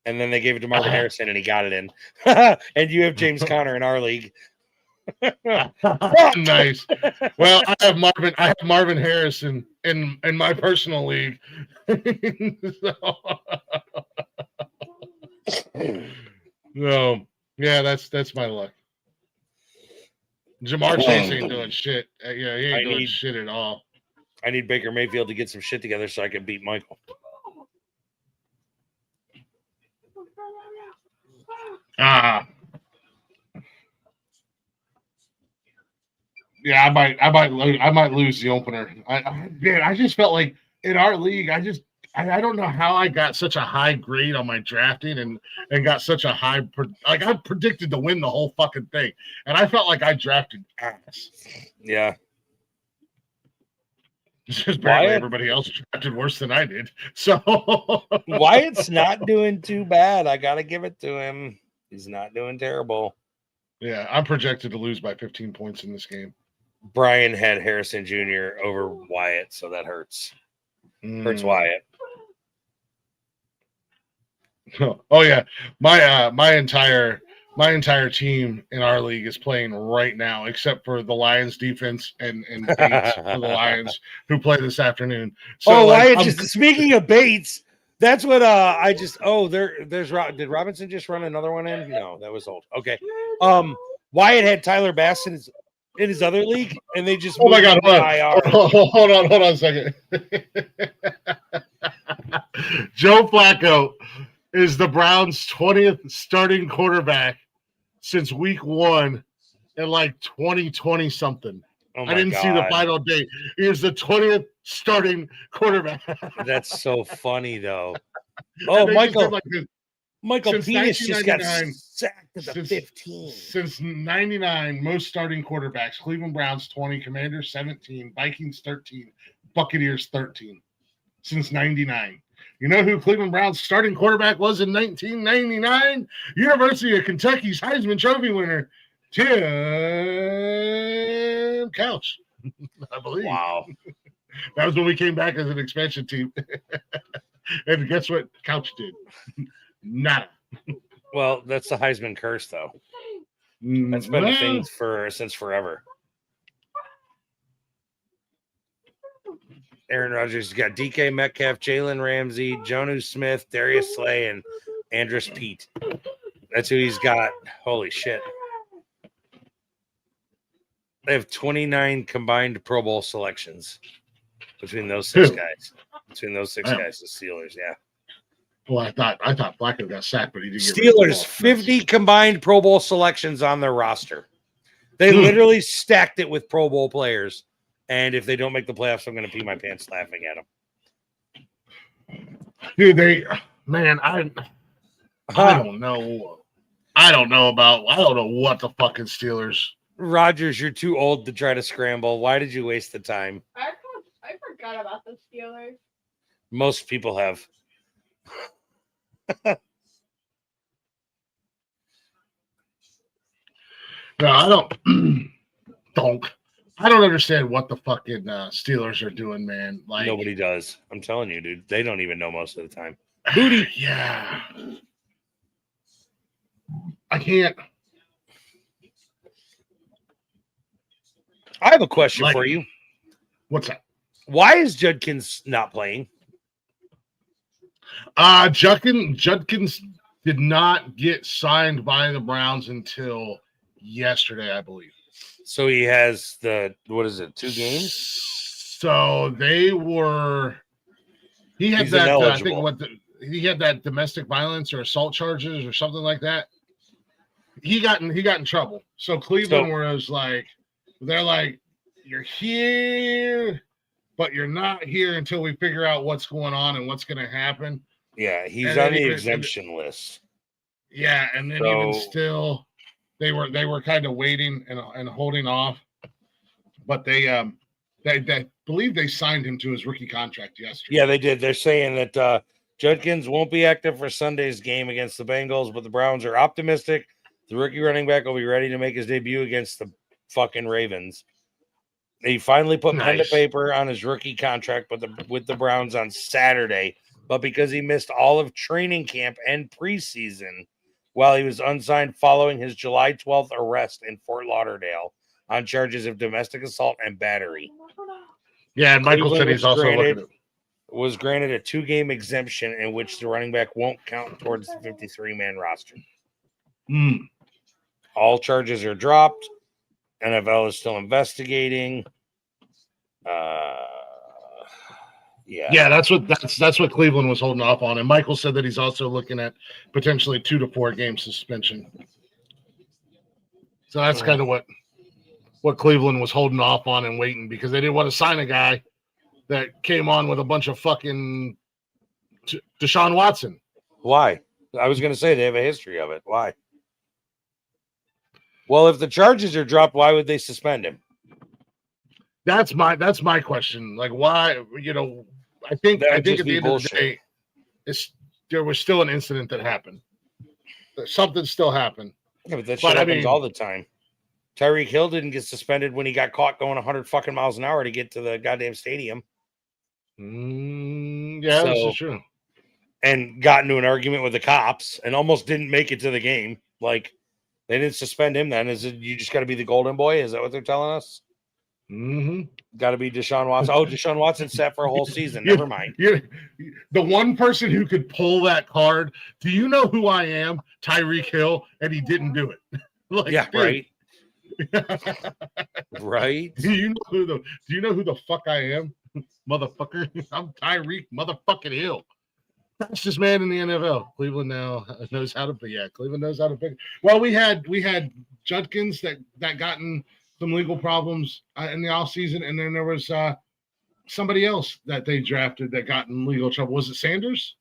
and then they gave it to Marvin Harrison and he got it in. And you have James Conner in our league. Nice. Well, I have Marvin Harrison in my personal league. So yeah, that's my luck. Jamar Chase ain't doing shit. He ain't doing shit at all. I need Baker Mayfield to get some shit together so I can beat Michael. Yeah, I might lose the opener. I just felt like in our league, I don't know how I got such a high grade on my drafting and got such a high like I predicted to win the whole fucking thing, and I felt like I drafted ass. Yeah. Just apparently everybody else drafted worse than I did. So Wyatt's not doing too bad. I gotta give it to him. He's not doing terrible. Yeah, I'm projected to lose by 15 points in this game. Brian had Harrison Jr. over Wyatt, so that hurts. Hurts Wyatt. Oh yeah, my entire team in our league is playing right now, except for the Lions defense and Bates for the Lions who play this afternoon. So speaking of Bates, that's what I just. Oh, there's did Robinson just run another one in? No, that was old. Okay. Wyatt had Tyler Bass in his other league, and they just hold on a second. Joe Flacco is the Browns' 20th starting quarterback since week 1 in like 2020 something. Oh I didn't see the final date. He is the 20th starting quarterback. That's so funny, though. Oh, Michael Penis just got sacked at the 15. Since 99, most starting quarterbacks. Cleveland Browns 20, Commanders 17, Vikings 13, Buccaneers 13. Since 99. You know who Cleveland Browns starting quarterback was in 1999? University of Kentucky's Heisman Trophy winner, Tim Couch, I believe. Wow. That was when we came back as an expansion team. And guess what Couch did? Nada. Well, that's the Heisman curse, though. That's been a thing since forever. Aaron Rodgers got DK Metcalf, Jalen Ramsey, Jonnu Smith, Darius Slay, and Andrus Pete. That's who he's got. Holy shit. They have 29 combined Pro Bowl selections between those 6 guys. Between those 6 guys, the Steelers, yeah. Well, I thought Flacco got sacked, but he didn't get rid of the Steelers, ball. 50 combined Pro Bowl selections on their roster. They literally stacked it with Pro Bowl players. And if they don't make the playoffs, I'm going to pee my pants laughing at them. Dude, I don't know. I don't know what the fucking Steelers. Rogers, you're too old to try to scramble. Why did you waste the time? I forgot about the Steelers. Most people have. No, I don't. I don't understand what the fucking Steelers are doing, man. Like Nobody does. I'm telling you, dude. They don't even know most of the time. Booty. Yeah. I can't. I have a question for you. What's that? Why is Judkins not playing? Judkins did not get signed by the Browns until yesterday, I believe. So he has 2 games? So he had He's that ineligible. he had that domestic violence or assault charges or something like that. He got in trouble. So Cleveland was like, they're like, you're here, but you're not here until we figure out what's going on and what's going to happen. Yeah, he's on the exemption list. Yeah, and then even still, they were kind of waiting and holding off, but they believe they signed him to his rookie contract yesterday. Yeah, they did. They're saying that Judkins won't be active for Sunday's game against the Bengals, but the Browns are optimistic the rookie running back will be ready to make his debut against the fucking Ravens. He finally put pen to paper on his rookie contract with the Browns on Saturday, but because he missed all of training camp and preseason while he was unsigned following his July 12th arrest in Fort Lauderdale on charges of domestic assault and battery. Yeah, and Michael said he's also was granted a 2-game exemption in which the running back won't count towards the 53-man roster. All charges are dropped. NFL is still investigating. Yeah, that's what Cleveland was holding off on. And Michael said that he's also looking at potentially 2 to 4 game suspension. So that's kind of what Cleveland was holding off on and waiting because they didn't want to sign a guy that came on with a bunch of fucking Deshaun Watson. Why? I was going to say they have a history of it. Why? Well, if the charges are dropped, why would they suspend him? That's my question. Like, why? I think at the end of the day, there was still an incident that happened. Something still happened. Yeah, but that shit happens all the time. Tyreek Hill didn't get suspended when he got caught going 100 fucking miles an hour to get to the goddamn stadium. Yeah, this is true. And got into an argument with the cops and almost didn't make it to the game. Like, they didn't suspend him then. Is it you just got to be the golden boy? Is that what they're telling us? Mm-hmm. Got to be Deshaun Watson. Oh, Deshaun Watson sat for a whole season. Never mind. The one person who could pull that card. Do you know who I am? Tyreek Hill, and he didn't do it. Yeah, dude. Right. Right. Do you know who the fuck I am, motherfucker? I'm Tyreek motherfucking Hill. Fastest man in the NFL. Cleveland now knows how to pick. Yeah, Cleveland knows how to pick. Well, we had Judkins that got in some legal problems in the offseason, and then there was somebody else that they drafted that got in legal trouble. Was it Sanders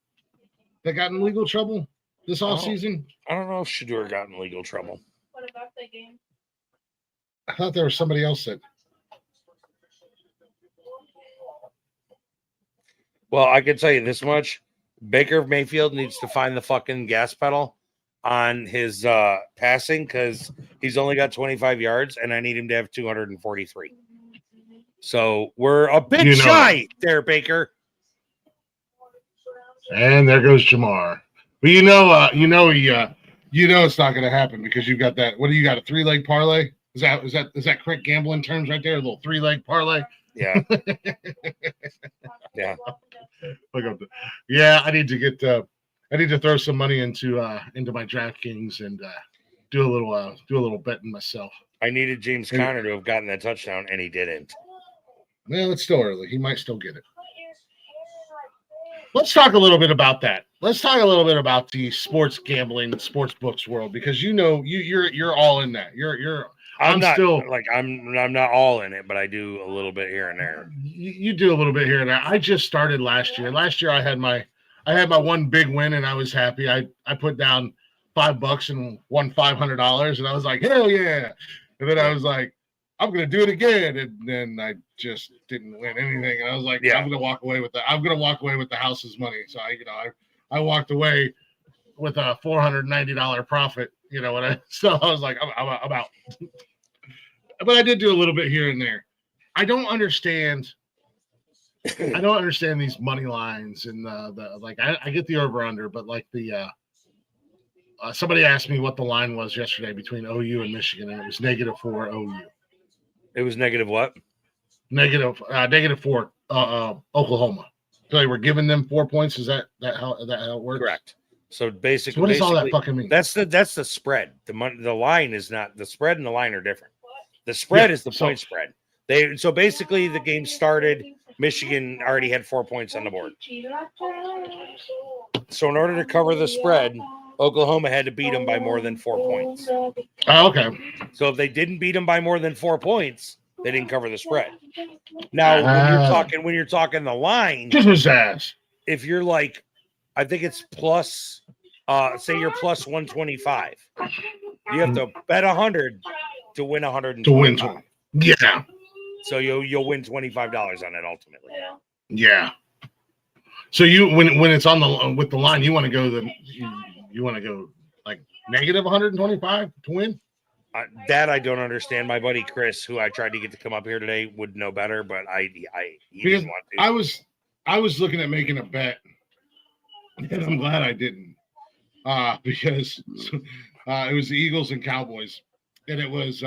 that got in legal trouble this offseason? I don't know if Shedeur got in legal trouble. What about the game? I thought there was somebody else that. Well, I can tell you this much. Baker Mayfield needs to find the fucking gas pedal on his passing because he's only got 25 yards and I need him to have 243. So we're a bit shy there, Baker. And there goes Jamar. But it's not going to happen because you've got that. What do you got? A 3-leg parlay? Is that correct gambling terms right there? A little 3-leg parlay. Yeah. Yeah. Yeah, I need to throw some money into my DraftKings and do a little betting myself. I needed James Conner to have gotten that touchdown, and he didn't. Well, it's still early. He might still get it. let's talk a little bit about that. Let's talk a little bit about the sports gambling, sports books world, because you're all in that. I'm not still like I'm not all in it, but I do a little bit here and there. You do a little bit here and there. I just started last year. Last year I had my one big win and I was happy. I put down $5 and won $500 and I was like, hell yeah. And then I was like, I'm gonna do it again, and then I just didn't win anything. And I was like, I'm gonna walk away with that. I'm gonna walk away with the house's money. So I walked away with a $490 profit. So I was like, I'm out. But I did do a little bit here and there. I don't understand these money lines and the like. I get the over under, but like the somebody asked me what the line was yesterday between OU and Michigan, and it was -4 OU. It was negative what? -4 Oklahoma. So they were giving them 4 points. Is that how it works? Correct. So basically, so what does all that fucking mean? That's the spread. The line is not the spread, and the line are different. The spread is the point spread. So basically the game started. Michigan already had 4 points on the board. So in order to cover the spread, Oklahoma had to beat them by more than 4 points. Oh, okay. So if they didn't beat them by more than 4 points, they didn't cover the spread. Now, when you're talking the line, if you're like, I think it's plus, say you're plus 125, you have to bet 100 to win 100 to win 20. Yeah. So you'll win $25 on it ultimately. Yeah. So when it's on with the line, you want to go you want to go like negative 125 to win? That I don't understand. My buddy Chris, who I tried to get to come up here today, would know better, but he didn't want to. I was looking at making a bet, and I'm glad I didn't, because it was the Eagles and Cowboys, and it was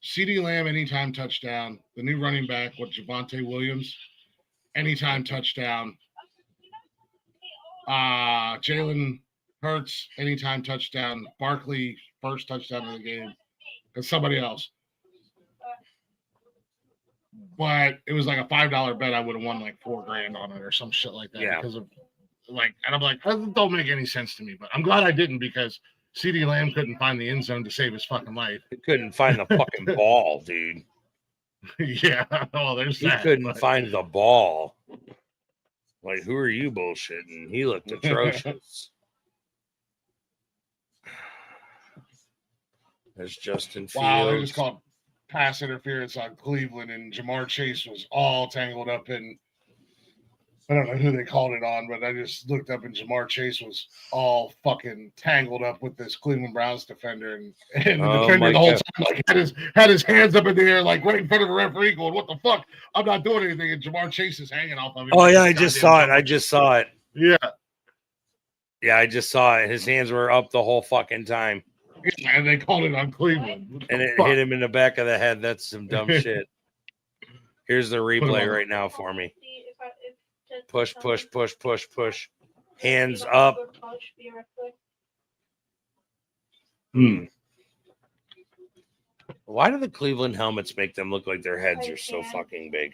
CeeDee Lamb anytime touchdown, the new running back with Javonte Williams anytime touchdown, Jalen Hurts anytime touchdown, Barkley first touchdown of the game, and somebody else. But it was like a $5 bet. I would have won like $4,000 on it or some shit like that. Yeah. Because of like, and I'm like, that don't make any sense to me. But I'm glad I didn't, because CeeDee Lamb couldn't find the end zone to save his fucking life. He couldn't find the fucking ball, dude. Yeah, well, there's that. He couldn't find the ball. Like, who are you bullshitting? He looked atrocious. There's Justin Fields. Wow, they just called pass interference on Cleveland, and Jamar Chase was all tangled up in. I don't know who they called it on, but I just looked up and Jamar Chase was all fucking tangled up with this Cleveland Browns defender, and the defender the whole time like had his hands up in the air, like right in front of the referee, going, "What the fuck? I'm not doing anything." And Jamar Chase is hanging off of him. Oh yeah, I just saw it. Yeah, I just saw it. His hands were up the whole fucking time. Yeah, and they called it on Cleveland, and it hit him in the back of the head. That's some dumb shit. Here's the replay right now for me. Push. Hands up. Why do the Cleveland helmets make them look like their heads are so fucking big?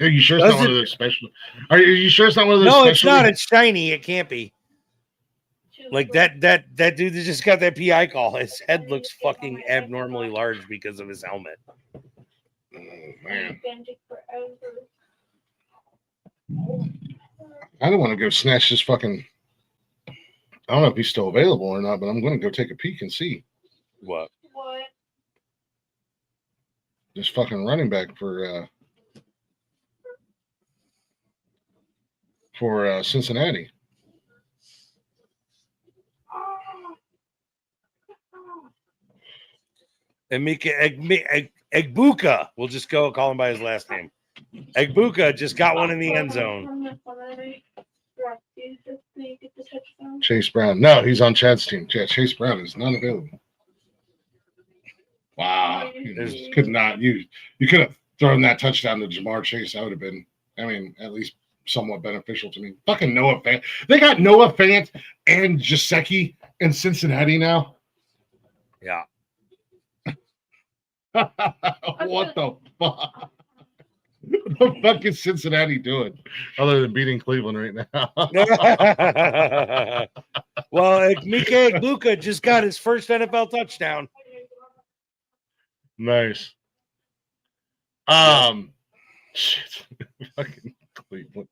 Are you sure it's not one of those special? Are you sure it's not one of those? No, it's not. It's shiny. It can't be. Like that dude that just got that PI call. His head looks fucking abnormally large because of his helmet. Oh, man. I don't want to go snatch this fucking. I don't know if he's still available or not, but I'm going to go take a peek and see. What? This fucking running back for Cincinnati. Egbuka. We'll just call him by his last name. Egbuka just got one in the end zone. Chase Brown. No, he's on Chad's team. Yeah, Chase Brown is not available. Wow. You could have thrown that touchdown to Jamar Chase. That would have been, at least somewhat beneficial to me. Fucking Noah Fant. They got Noah Fant and Gesicki in Cincinnati now. Yeah. What the fuck? What the fuck is Cincinnati doing other than beating Cleveland right now? Well, Mike Luka just got his first NFL touchdown. Nice. Shit. Fucking Cleveland.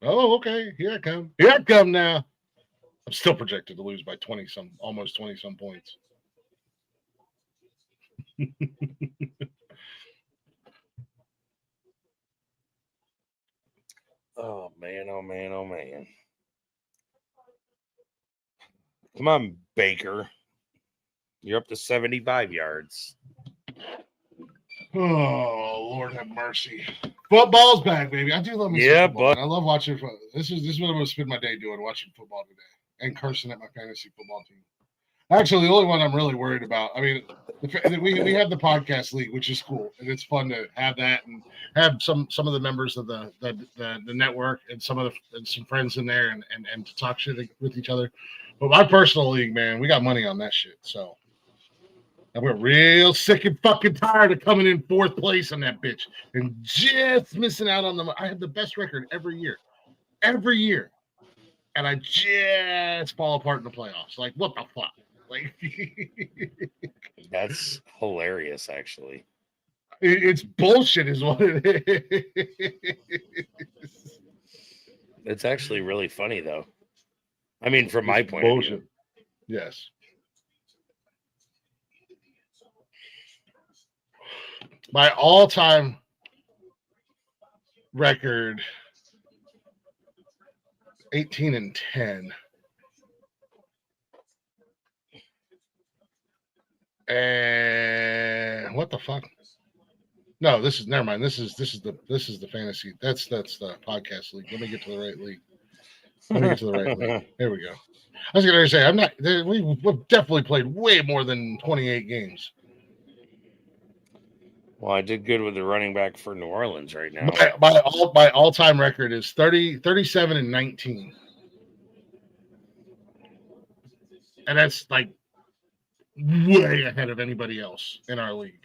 Oh, okay. Here I come. Here I come now. I'm still projected to lose by 20 some, almost 20 some points. Oh man, oh man, oh man. Come on, Baker. You're up to 75 yards. Oh, Lord have mercy. Football's back, baby. I do love me some football. but I love watching football. This is what I'm going to spend my day doing, watching football today and cursing at my fantasy football team. Actually, the only one I'm really worried about, I mean, we have the podcast league, which is cool, and it's fun to have that and have some of the members of the network and some friends in there and to talk shit with each other. But my personal league, man, we got money on that shit. So we're real sick and fucking tired of coming in fourth place on that bitch and just missing out on I have the best record every year, and I just fall apart in the playoffs. Like, what the fuck? Like, that's hilarious, actually. It's bullshit is what it is. It's actually really funny, though. I mean, from my point of view. Yes. My all-time record, 18-10. And what the fuck? No, never mind. This is the fantasy. That's the podcast league. Let me get to the right league. Here we go. I was going to say, we've definitely played way more than 28 games. Well, I did good with the running back for New Orleans right now. My all-time record is 37-19. And that's like way ahead of anybody else in our league.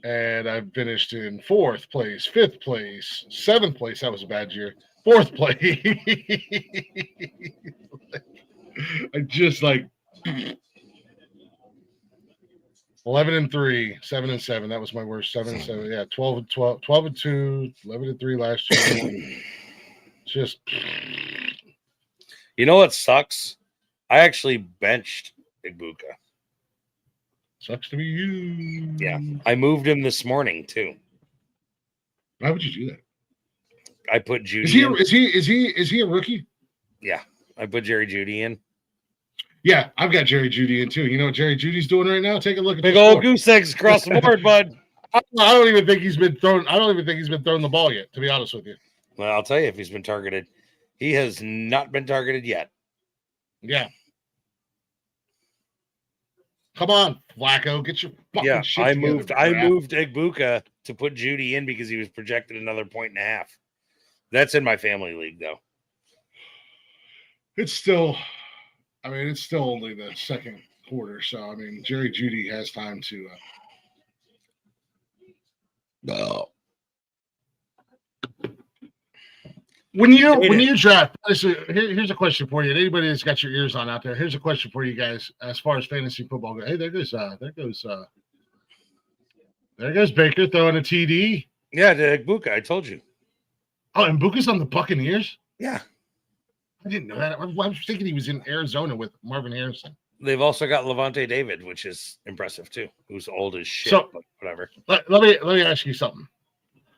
And I finished in 4th place, 5th place, 7th place. That was a bad year. 4th place. I just like 11-3, 7-7. That was my worst. 7-7. Yeah, 12-12, 12-2, 11-3 last year. Just, you know what sucks? I actually benched Igbuka. Sucks to be you. Yeah, I moved him this morning too. Why would you do that? I put Judy. Is he a rookie? Yeah, I put Jerry Judy in. Yeah, I've got Jerry Judy in too. You know what Jerry Judy's doing right now? Take a look at big old goose eggs across the board, bud. I don't even think he's been thrown. I don't even think he's been throwing the ball yet. To be honest with you. Well, I'll tell you if he's been targeted. He has not been targeted yet. Yeah. Come on, Flacco, get your fucking shit together. I moved Igbuka to put Judy in because he was projected another 1.5. That's in my family league, though. It's still only the second quarter, so I mean, Jerry Judy has time to. When you draft, here's a question for you. Anybody that's got your ears on out there, here's a question for you guys as far as fantasy football goes. Hey, there goes Baker throwing a TD. Yeah, to Igbuka, I told you. Oh, and Buka's on the Buccaneers? Yeah. I didn't know that. I was thinking he was in Arizona with Marvin Harrison. They've also got Levante David, which is impressive too, who's old as shit, so, but whatever. Let me ask you something.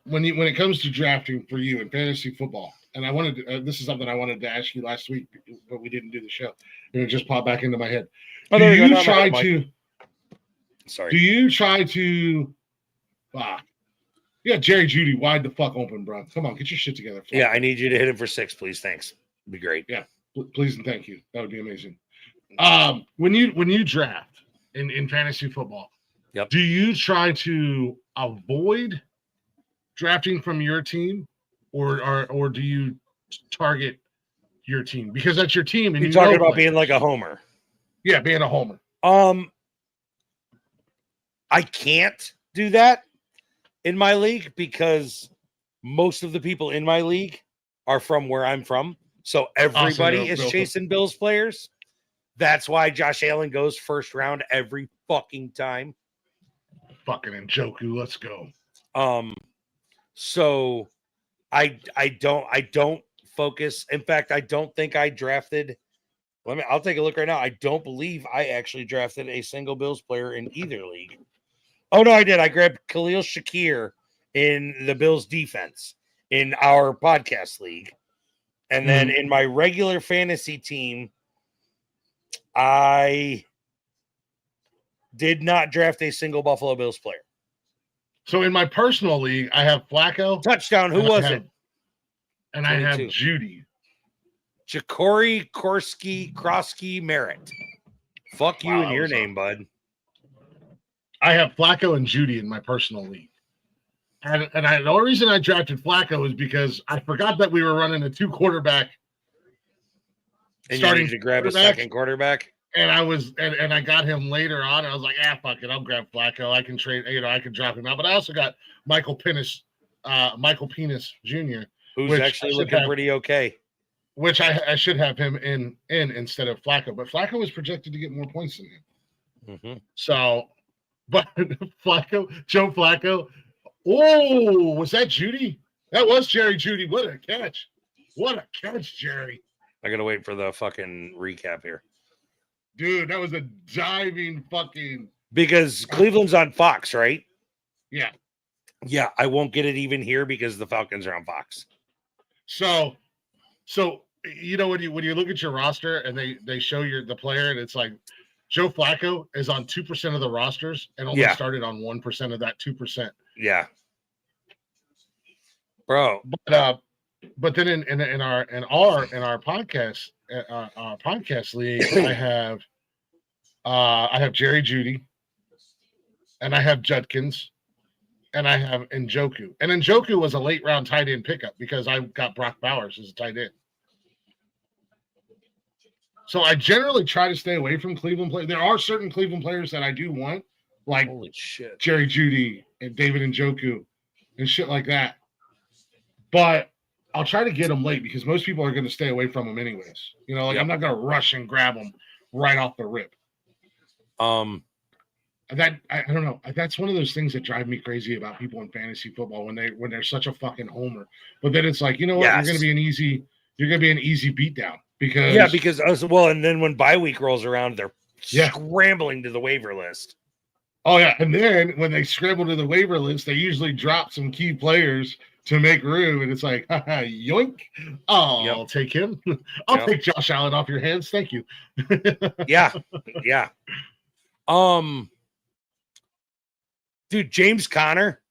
When it comes to drafting for you in fantasy football, and I wanted to, this is something I wanted to ask you last week, but we didn't do the show, and it just popped back into my head. Do you try to? Yeah, Jerry Judy wide the fuck open, bro. Come on, get your shit together. Yeah, I need you to hit him for 6, please. Thanks. It'd be great. Yeah, please and thank you. That would be amazing. When you draft in fantasy football, yep. Do you try to avoid drafting from your team, or do you target your team because that's your team? And you're talking about being like a homer. Yeah, being a homer. I can't do that in my league because most of the people in my league are from where I'm from. So everybody is chasing Bills players. That's why Josh Allen goes first round every fucking time. Fucking Njoku, let's go. So I don't focus. In fact, I don't think I drafted. I'll take a look right now. I don't believe I actually drafted a single Bills player in either league. Oh no, I did. I grabbed Khalil Shakir in the Bills defense in our podcast league. And then in my regular fantasy team, I did not draft a single Buffalo Bills player. So in my personal league, I have Flacco. Touchdown. Who was it? And 22. I have Judy. Jacory Krosky Merritt. Fuck you and your name, bud. I have Flacco and Judy in my personal league. And the only reason I drafted Flacco is because I forgot that we were running a 2-quarterback. And starting you need to grab a second quarterback. And I got him later on. I was like, fuck it, I'll grab Flacco. I can trade, I can drop him out. But I also got Michael Penis Jr., who's actually looking pretty okay. Which I should have him in instead of Flacco. But Flacco was projected to get more points than him. Mm-hmm. So, but Joe Flacco. Oh, was that Judy? That was Jerry Judy. What a catch. What a catch, Jerry. I got to wait for the fucking recap here. Dude, that was a diving fucking. Because Cleveland's on Fox, right? Yeah. Yeah, I won't get it even here because the Falcons are on Fox. So when you look at your roster and they show the player and it's like Joe Flacco is on 2% of the rosters and only started on 1% of that 2%. Yeah, bro. But then in our podcast league, I have Jerry Judy, and I have Judkins, and I have Njoku. And Njoku was a late round tight end pickup because I got Brock Bowers as a tight end. So I generally try to stay away from Cleveland players. There are certain Cleveland players that I do want, like holy shit, Jerry Judy and David Njoku and shit like that. But I'll try to get them late because most people are going to stay away from them anyways. I'm not going to rush and grab them right off the rip. That I don't know. That's one of those things that drive me crazy about people in fantasy football when they're such a fucking homer. But then it's like, what? You're going to be an easy beatdown because and then when bye week rolls around, they're scrambling to the waiver list. Oh yeah, and then when they scramble to the waiver list, they usually drop some key players to make room, and it's like, yoink! Oh, I'll take him. I'll take Josh Allen off your hands. Thank you. Yeah. Dude, James Conner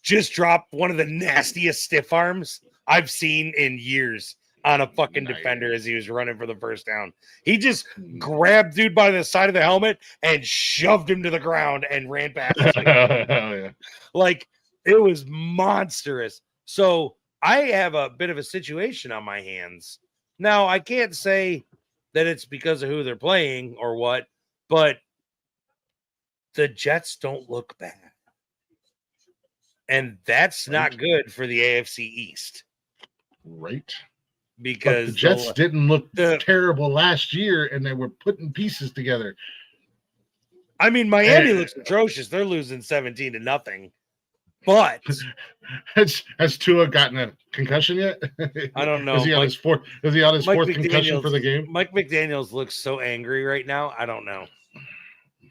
just dropped one of the nastiest stiff arms I've seen in years on a fucking defender as he was running for the first down. He just grabbed dude by the side of the helmet and shoved him to the ground and ran past him. Like, it was monstrous. So I have a bit of a situation on my hands. Now, I can't say that it's because of who they're playing or what, but the Jets don't look bad. And that's not good for the AFC East. Right. Because the Jets didn't look terrible last year, and they were putting pieces together. I mean, Miami looks atrocious. They're losing 17-0. But has Tua gotten a concussion yet? I don't know. Is he on his fourth concussion for the game? Mike McDaniels looks so angry right now. I don't know.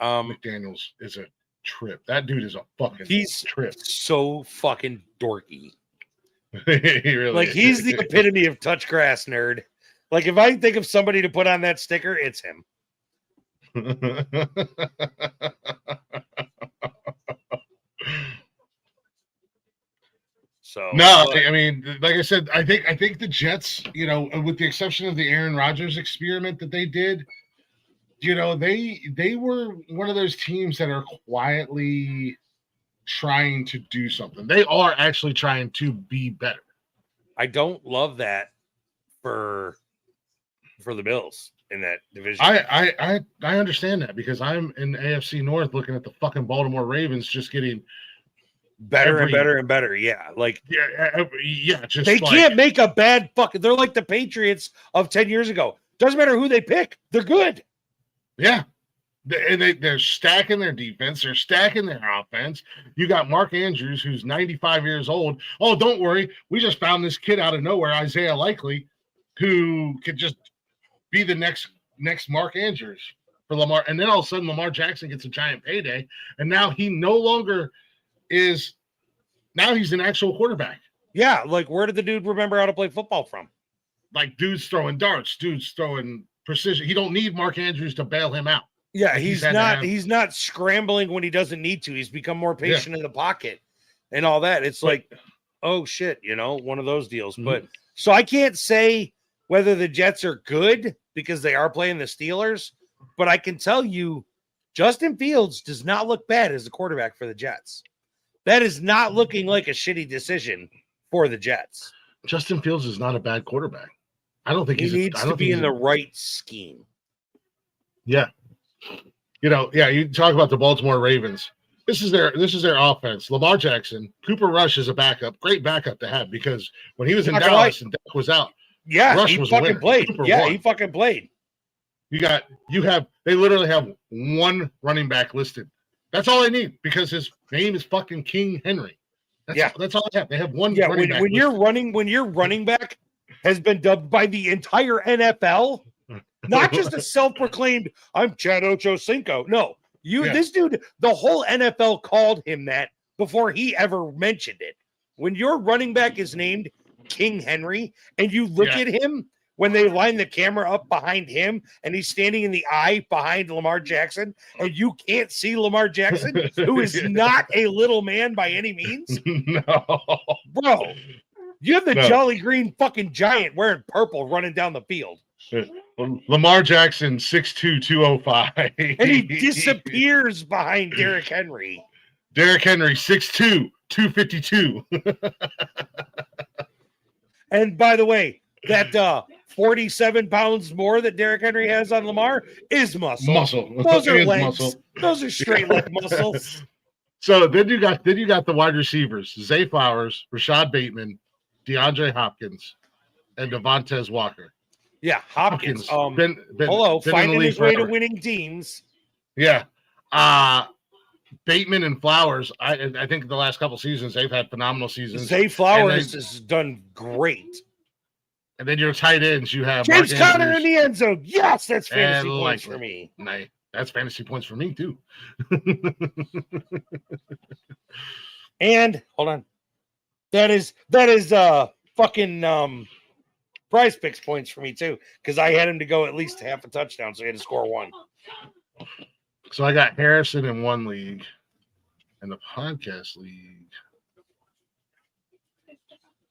McDaniels is a trip. That dude is a fucking trip. So fucking dorky. He really is. He's the epitome of touch grass nerd. Like, if I think of somebody to put on that sticker, it's him. I mean, like I said, I think the Jets, with the exception of the Aaron Rodgers experiment that they did, they were one of those teams that are quietly trying to do something. They are actually trying to be better. I don't love that for the Bills in that division. I understand that because I'm in the AFC North looking at the fucking Baltimore Ravens just getting better and better and better. Yeah. Like, just they can't make a bad fucking. They're like the Patriots of 10 years ago. Doesn't matter who they pick. They're good. Yeah. And they're stacking their defense. They're stacking their offense. You got Mark Andrews, who's 95 years old. Oh, don't worry. We just found this kid out of nowhere, Isaiah Likely, who could just be the next Mark Andrews for Lamar. And then all of a sudden, Lamar Jackson gets a giant payday. And now he no longer is – now he's an actual quarterback. Yeah. Like, where did the dude remember how to play football from? Like, dude's throwing darts. Dude's throwing precision. He don't need Mark Andrews to bail him out. Yeah, he's not scrambling when he doesn't need to. He's become more patient in the pocket and all that. It's like, oh shit, one of those deals. Mm-hmm. But so I can't say whether the Jets are good because they are playing the Steelers, but I can tell you Justin Fields does not look bad as a quarterback for the Jets. That is not looking like a shitty decision for the Jets. Justin Fields is not a bad quarterback. I don't think he needs to be in the right scheme. Yeah. You talk about the Baltimore Ravens. This is their offense. Lamar Jackson, Cooper Rush is a backup, great backup to have because when he was in Dallas and Dak was out, Rush he fucking played. He fucking played. They literally have one running back listed. That's all they need because his name is fucking King Henry. That's all they have. They have one running back. When your running back has been dubbed by the entire NFL. Not just a self-proclaimed, I'm Chad Ochocinco. No, this dude, the whole NFL called him that before he ever mentioned it. When your running back is named King Henry and you look at him when they line the camera up behind him and he's standing in the eye behind Lamar Jackson and you can't see Lamar Jackson, who is not a little man by any means. No. Bro, you have the Jolly Green fucking giant wearing purple running down the field. Lamar Jackson, 6'2", 205. And he disappears behind Derrick Henry. Derrick Henry, 6'2", 252. And by the way, that 47 pounds more that Derrick Henry has on Lamar is muscle. Those are legs. Muscle. Those are straight leg muscles. So then you got the wide receivers: Zay Flowers, Rashad Bateman, DeAndre Hopkins, and Devontae Walker. Yeah, Hopkins. Finding his way to winning teams. Yeah. Bateman and Flowers, I think the last couple seasons, they've had phenomenal seasons. Zay Flowers has done great. And then your tight ends, you have James Conner in the end zone. Yes, that's fantasy points for me. Nice. That's fantasy points for me, too. And, hold on. That is fucking... Prize Picks points for me too, because I had him to go at least half a touchdown, so he had to score one. So I got Harrison in one league, and the podcast league.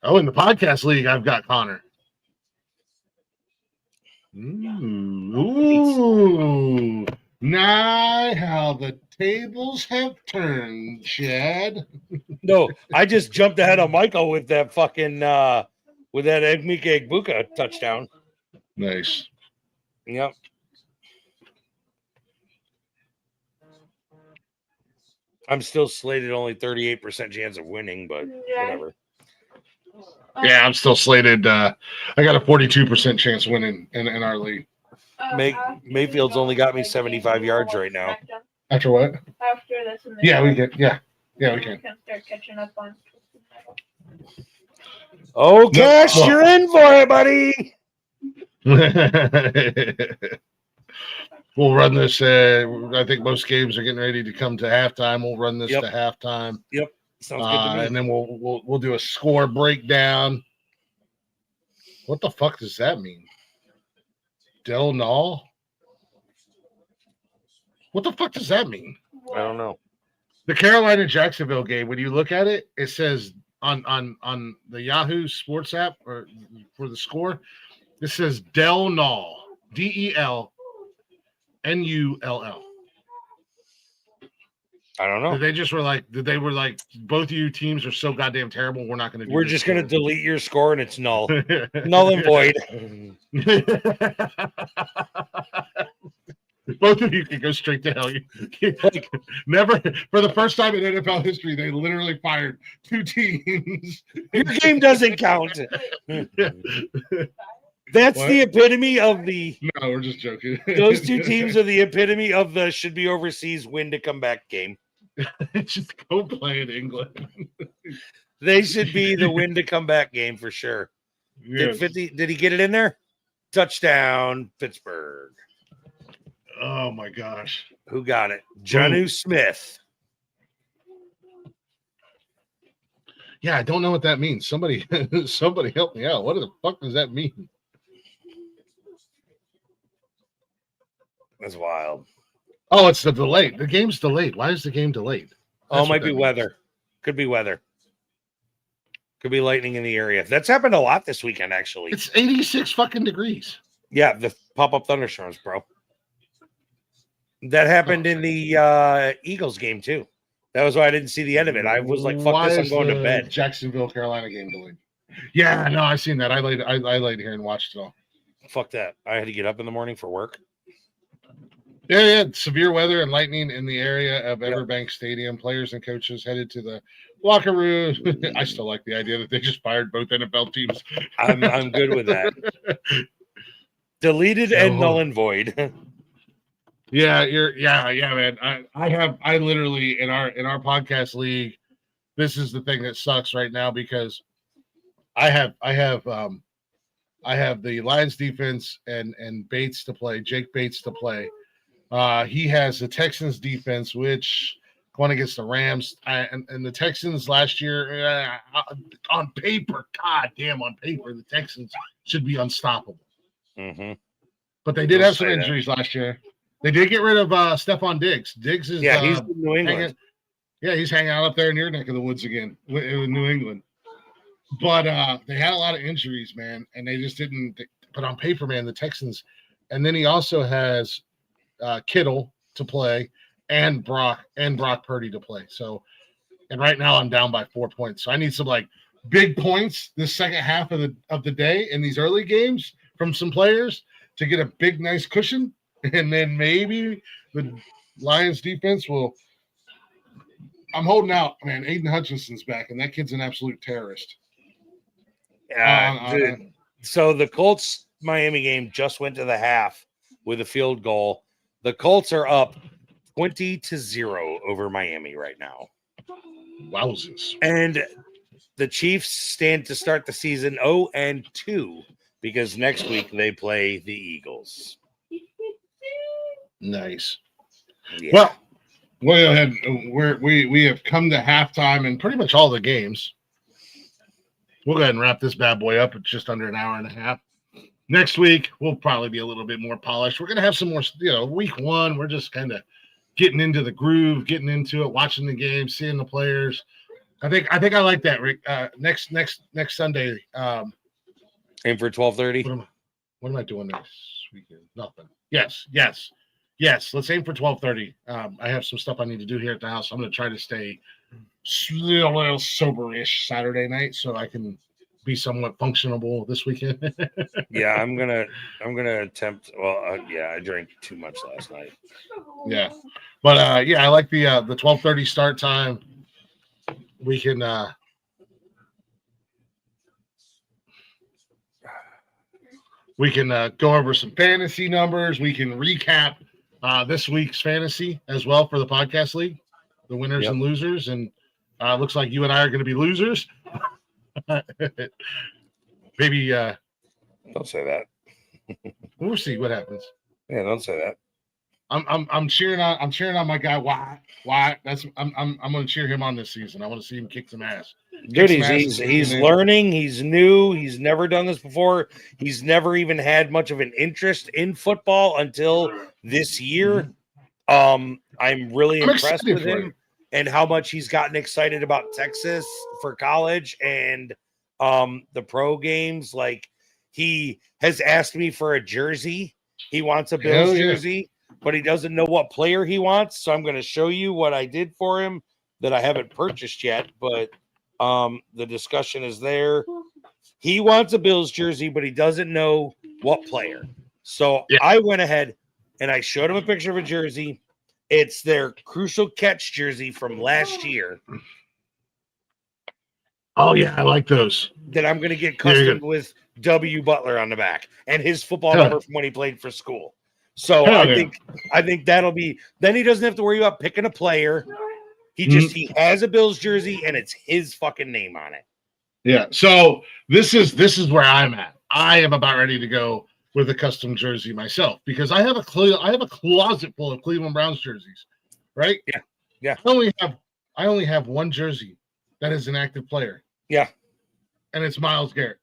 Oh, in the podcast league, I've got Connor. Ooh. Now how the tables have turned, Chad. No, I just jumped ahead of Michael with that fucking with that Emeka Egbuka touchdown. Nice. Yep. I'm still slated only 38% chance of winning, but whatever. Yeah, I'm still slated. I got a 42% chance winning in our league. Mayfield's only got me 75 yards right now. After what? After this. We can. Yeah, we can. Start catching up on. Oh, Cash, you're in for it, buddy. We'll run this. I think most games are getting ready to come to halftime. We'll run this to halftime. Yep. Sounds good to me. And then we'll do a score breakdown. What the fuck does that mean? Del Nall? What the fuck does that mean? I don't know. The Carolina-Jacksonville game, when you look at it, it says on the Yahoo Sports app or for the score, it says Del Nall. DELNULL. I don't know. They just were like, both of you teams are so goddamn terrible. We're not going to do We're this just going to to delete your score and it's null. you." Null and void. Both of you can go straight to hell. Like, Never, for the first time in NFL history, they literally fired 2 teams. your game doesn't count. That's What? the epitome of the. No, we're just joking. Those 2 teams are the epitome of the should be overseas win to come back game. Just go play in England. They should be the win to come back game for sure. Yes. Did he get it in there? Touchdown, Pittsburgh. Oh my gosh. Who got it? Jonnu Smith. Yeah, I don't know what that means. Somebody help me out. What the fuck does that mean? That's wild. Oh, it's the delay. The game's delayed. Why is the game delayed? Oh, it might be weather. Could be weather. Could be lightning in the area. That's happened a lot this weekend, actually. It's 86 fucking degrees. Yeah, the pop-up thunderstorms, bro. That happened in the Eagles game, too. That was why I didn't see the end of it. I was like, fuck this, I'm going to bed. Jacksonville, Carolina game delayed. Yeah, no, I seen that. I laid here and watched it all. Fuck that. I had to get up in the morning for work. Yeah, severe weather and lightning in the area of Everbank Stadium. Players and coaches headed to the locker room. I still like the idea that they just fired both NFL teams. I'm good with that. Deleted and null and void. Yeah, man. I literally in our podcast league, this is the thing that sucks right now because I have the Lions defense and Bates to play, Jake Bates to play. He has the Texans defense, which going against the Rams, and the Texans last year on paper, on paper, the Texans should be unstoppable. Mm-hmm. But they did have some injuries last year. They did get rid of Stephon Diggs. Diggs is he's in New England. He's hanging out up there in your neck of the woods again in New England. But they had a lot of injuries, man, and they just didn't. But on paper, man, the Texans, and then he also has Kittle to play and Brock Purdy to play. So, and right now I'm down by 4 points. So I need some like big points this second half of the day in these early games from some players to get a big nice cushion. And then maybe the Lions defense will. I'm holding out, man. Aiden Hutchinson's back, and that kid's an absolute terrorist. So the Colts Miami game just went to the half with a field goal. The Colts are up 20-0 over Miami right now. Wowzers. And the Chiefs stand to start the season 0-2 because next week they play the Eagles. Nice. Yeah. Well, we'll go ahead. We have come to halftime in pretty much all the games. We'll go ahead and wrap this bad boy up at just under an hour and a half. Next week, we'll probably be a little bit more polished. We're going to have some more, week 1, we're just kind of getting into the groove, getting into it, watching the game, seeing the players. I think I like that, Rick. Next Sunday. Aim for 12:30. What am I doing next weekend? Nothing. Yes. Let's aim for 12:30. I have some stuff I need to do here at the house. I'm going to try to stay a little soberish Saturday night so I can be somewhat functionable this weekend. Yeah, I'm gonna attempt. Well, I drank too much last night. Yeah, but I like the 12:30 start time. We can go over some fantasy numbers. We can recap this week's fantasy as well for the podcast league, the winners and losers. And looks like you and I are going to be losers. Maybe don't say that. We'll see what happens. Yeah, don't say that. I'm cheering on my guy. Why? I'm going to cheer him on this season. I want to see him kick some ass. Dude, he's learning. He's new. He's never done this before. He's never even had much of an interest in football until this year. I'm really impressed with him and how much he's gotten excited about Texas for college and the pro games. Like, he has asked me for a jersey. He wants a Bills jersey. but he doesn't know what player he wants. So I'm going to show you what I did for him that I haven't purchased yet, but the discussion is there. He wants a Bills jersey, but he doesn't know what player. So I went ahead and I showed him a picture of a jersey. It's their Crucial Catch jersey from last year. Oh, yeah, I like those. That I'm going to get custom with W. Butler on the back and his football number from when he played for school. So I think that'll be – then he doesn't have to worry about picking a player. He has a Bills jersey and it's his fucking name on it. Yeah. So this is where I'm at. I am about ready to go with a custom jersey myself because I have a closet full of Cleveland Browns jerseys, right? Yeah. Yeah. I only have one jersey that is an active player. Yeah. And it's Myles Garrett.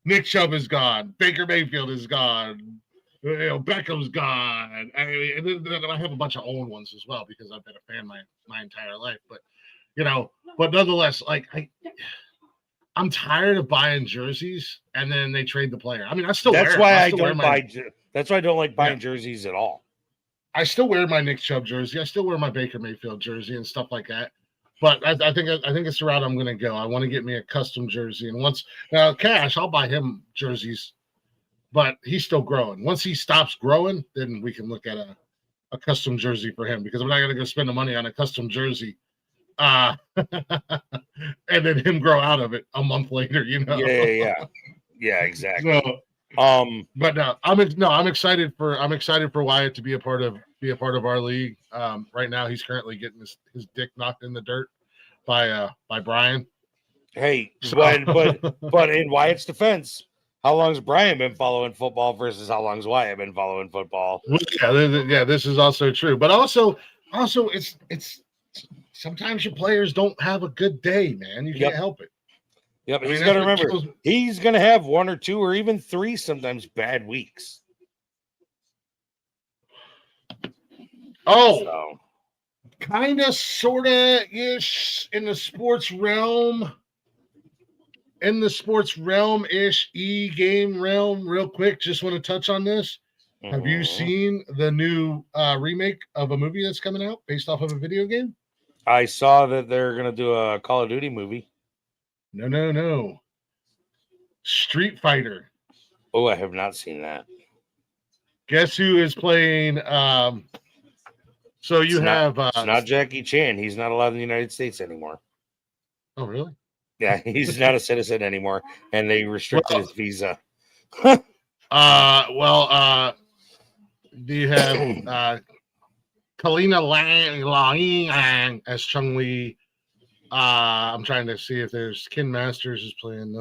Nick Chubb is gone. Baker Mayfield is gone. Beckham's gone. I have a bunch of old ones as well because I've been a fan my entire life. But but nonetheless, like I'm tired of buying jerseys and then they trade the player. I mean, I still that's wear why it. That's why I don't like buying jerseys at all. I still wear my Nick Chubb jersey. I still wear my Baker Mayfield jersey and stuff like that. But I think it's the route I'm going to go. I want to get me a custom jersey, and Cash, I'll buy him jerseys, but he's still growing. Once he stops growing, then we can look at a custom jersey for him because I'm not going to go spend the money on a custom jersey, and then him grow out of it a month later. Yeah, exactly. But no, I'm excited for Wyatt to be a part of our league. Right now, he's currently getting his dick knocked in the dirt by Brian. Hey, but in Wyatt's defense, how long's Brian been following football versus how long's Wyatt been following football? Yeah, this is also true. But also it's sometimes your players don't have a good day, man. You can't help it. Yep, he's got to remember, he's going to have one or two or even three sometimes bad weeks. Oh, kind of, sort of ish in the sports realm. In the sports realm-ish, e-game realm, real quick, just want to touch on this. Mm-hmm. Have you seen the new remake of a movie that's coming out based off of a video game? I saw that they're going to do a Call of Duty movie. No. Street Fighter. Oh, I have not seen that. Guess who is playing? It's not Jackie Chan. He's not allowed in the United States anymore. Oh, really? Yeah, he's not a citizen anymore, and they restricted his visa. Do you have Kalina Lang as Chung-Li? I'm trying to see if there's Ken Masters is playing.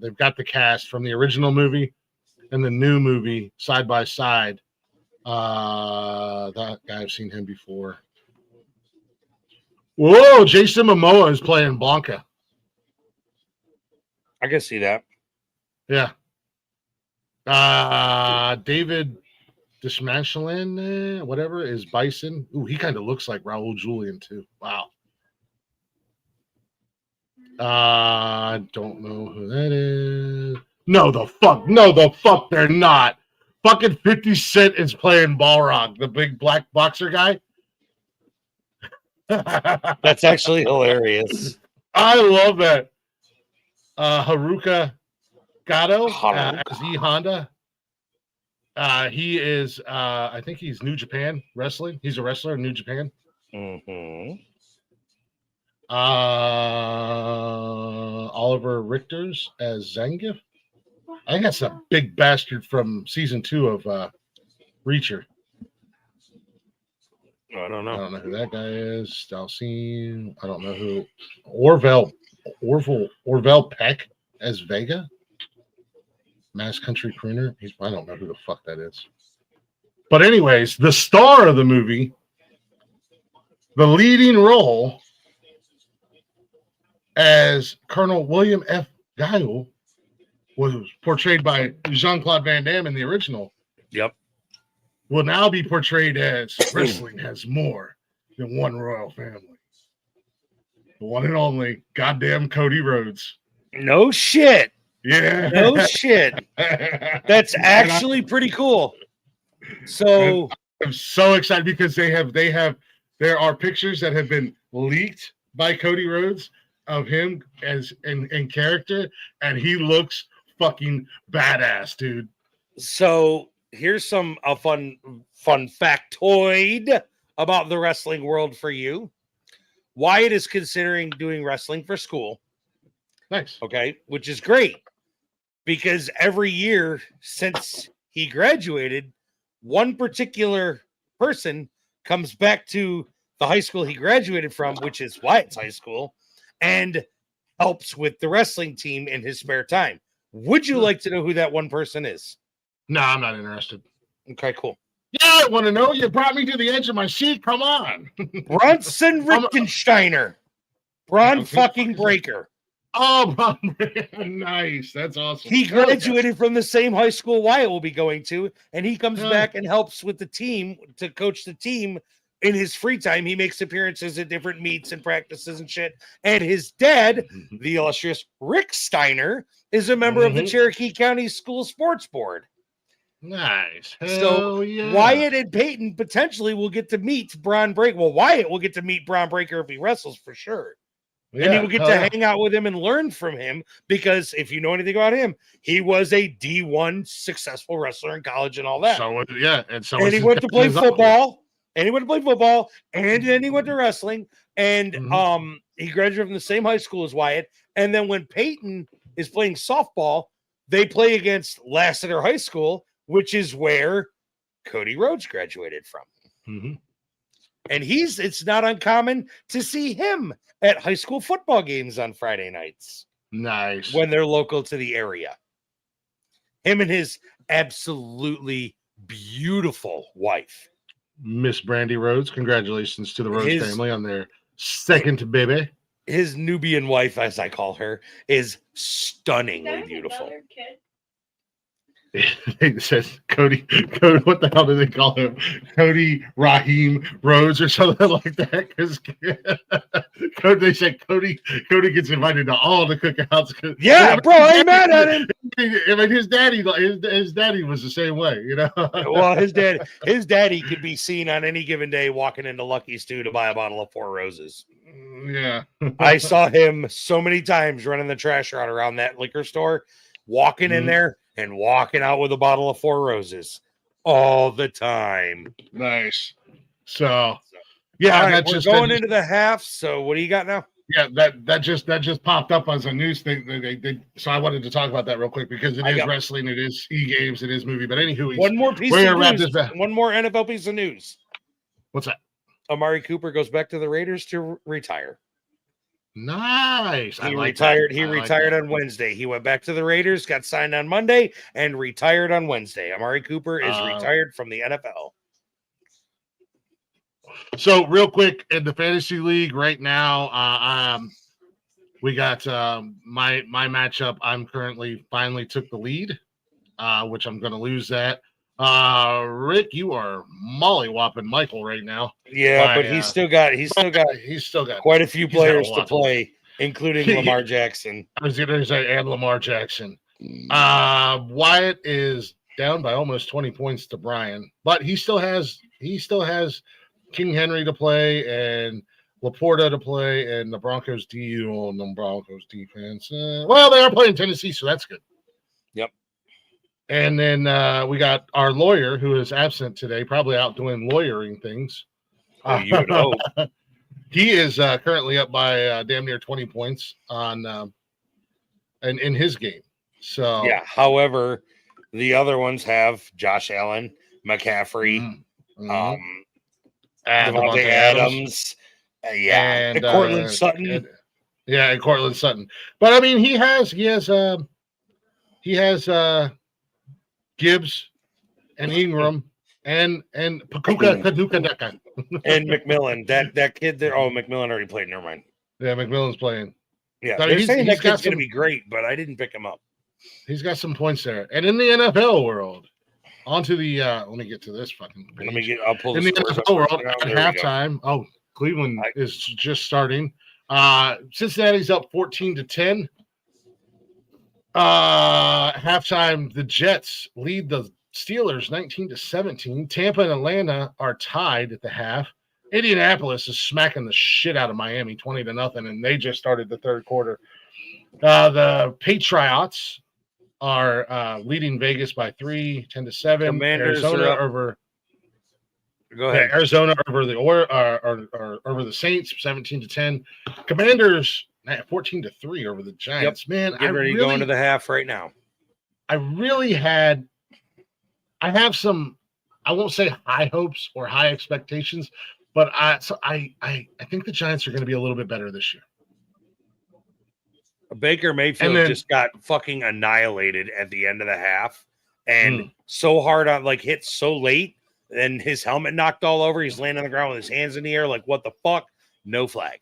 They've got the cast from the original movie and the new movie side by side. That guy, I've seen him before. Whoa, Jason Momoa is playing Blanca. I can see that. Yeah. David Dishmanshalan, whatever, is Bison. Ooh, he kind of looks like Raul Julian too. Wow. I don't know who that is. No, the fuck, they're not. Fucking 50 Cent is playing Balrog, the big black boxer guy. That's actually hilarious. I love that. Haruka Gato as E Honda. He is, I think he's New Japan wrestling. He's a wrestler in New Japan. Mm-hmm. Oliver Richter's as Zangief. I think that's a big bastard from season 2 of Reacher. I don't know who that guy is. Dalcine. I don't know who. Orville Peck as Vega. Mass Country Crooner. I don't know who the fuck that is. But anyways, the star of the movie, the leading role as Colonel William F. Guile, was portrayed by Jean-Claude Van Damme in the original. Yep. Will now be portrayed as wrestling has more than one royal family. The one and only goddamn Cody Rhodes. No shit. Yeah. No shit. That's actually pretty cool. So I'm so excited because there are pictures that have been leaked by Cody Rhodes of him as in character, and he looks fucking badass, dude. So here's a fun factoid about the wrestling world for you. Wyatt is considering doing wrestling for school. Nice. Okay, which is great because every year since he graduated, one particular person comes back to the high school he graduated from, which is Wyatt's high school, and helps with the wrestling team in his spare time. Would you like to know who that one person is? No, I'm not interested. Okay, cool. Yeah, I want to know. You brought me to the edge of my seat. Come on. Bronson Richtensteiner. Braun fucking Breaker. Oh, nice. That's awesome. He graduated from the same high school Wyatt will be going to, and he comes back and helps with the team to coach the team in his free time. He makes appearances at different meets and practices and shit. And his dad, the illustrious Rick Steiner, is a member of the Cherokee County School Sports Board. Nice. So yeah. Wyatt and Peyton potentially will get to meet Braun Breaker. Well, Wyatt will get to meet Braun Breaker if he wrestles for sure. Yeah, and he will get to hang out with him and learn from him because if you know anything about him, he was a D1 successful wrestler in college and all that. So yeah, and he went to play football, and then he went to wrestling, and he graduated from the same high school as Wyatt. And then when Peyton is playing softball, they play against Lassiter High School, which is where Cody Rhodes graduated from. And it's not uncommon to see him at high school football games on Friday nights. Nice. When they're local to the area. Him and his absolutely beautiful wife. Miss Brandy Rhodes. Congratulations to the Rhodes family on their second baby. His Nubian wife, as I call her, is stunningly beautiful. It says Cody, what the hell do they call him? Cody Raheem Rhodes or something like that. Because they said Cody gets invited to all the cookouts. Yeah, bro, I ain't mad at him. I mean, his daddy was the same way, you know. Well, his daddy could be seen on any given day walking into Lucky's Stew to buy a bottle of Four Roses. Yeah, I saw him so many times running the trash route around that liquor store, walking in there and walking out with a bottle of Four Roses all the time. Nice. So, yeah, all right, we're going into the half. So, what do you got now? Yeah, that just popped up as a news thing. So I wanted to talk about that real quick because it is wrestling, it is e-games, it is movie. But anywho, one more piece of news. One more NFL piece of news. What's that? Amari Cooper goes back to the Raiders to retire. Nice. He retired. He retired on Wednesday. He went back to the Raiders, got signed on Monday, and retired on Wednesday. Amari Cooper is retired from the NFL. So real quick in the fantasy league right now, we got my matchup. I'm currently finally took the lead, which I'm going to lose that. Rick, you are mollywhopping Michael right now. Yeah, but he's still got quite a few players to play, including Lamar Jackson. I was going to say, and Lamar Jackson. Wyatt is down by almost 20 points to Brian, but he still has King Henry to play and Laporta to play, and the Broncos defense. Well, they are playing Tennessee, so that's good. Yep. And then we got our lawyer who is absent today, probably out doing lawyering things. Oh, you would hope. He is currently up by damn near 20 points on in his game. So yeah. However, the other ones have Josh Allen, McCaffrey, Devontae Adams, and Cortland Sutton. And Cortland Sutton. But I mean, he has Gibbs and Ingram and Pakuka Kadukadeka. And McMillan. That kid there. Oh, McMillan already played. Never mind. Yeah, McMillan's playing. Yeah, they're saying that kid's going to be great, but I didn't pick him up. He's got some points there. And in the NFL world, onto the let me get to this fucking page. I'll pull in the NFL world at halftime. Oh, Cleveland is just starting. Cincinnati's up 14-10. Halftime, the Jets lead the Steelers 19-17. Tampa and Atlanta are tied at the half. Indianapolis is smacking the shit out of Miami 20-0, and they just started the third quarter. The Patriots are leading Vegas by 3, 10-7. Commanders Arizona are up. over. Go ahead. Arizona over the over the Saints 17-10. Commanders 14-3 over the Giants. Man, Get ready to go into the half right now. I have some, I won't say high hopes or high expectations, but I think the Giants are going to be a little bit better this year. Baker Mayfield just got fucking annihilated at the end of the half, and so hard on, like, hit so late, and his helmet knocked all over. He's laying on the ground with his hands in the air, like, what the fuck? No flag.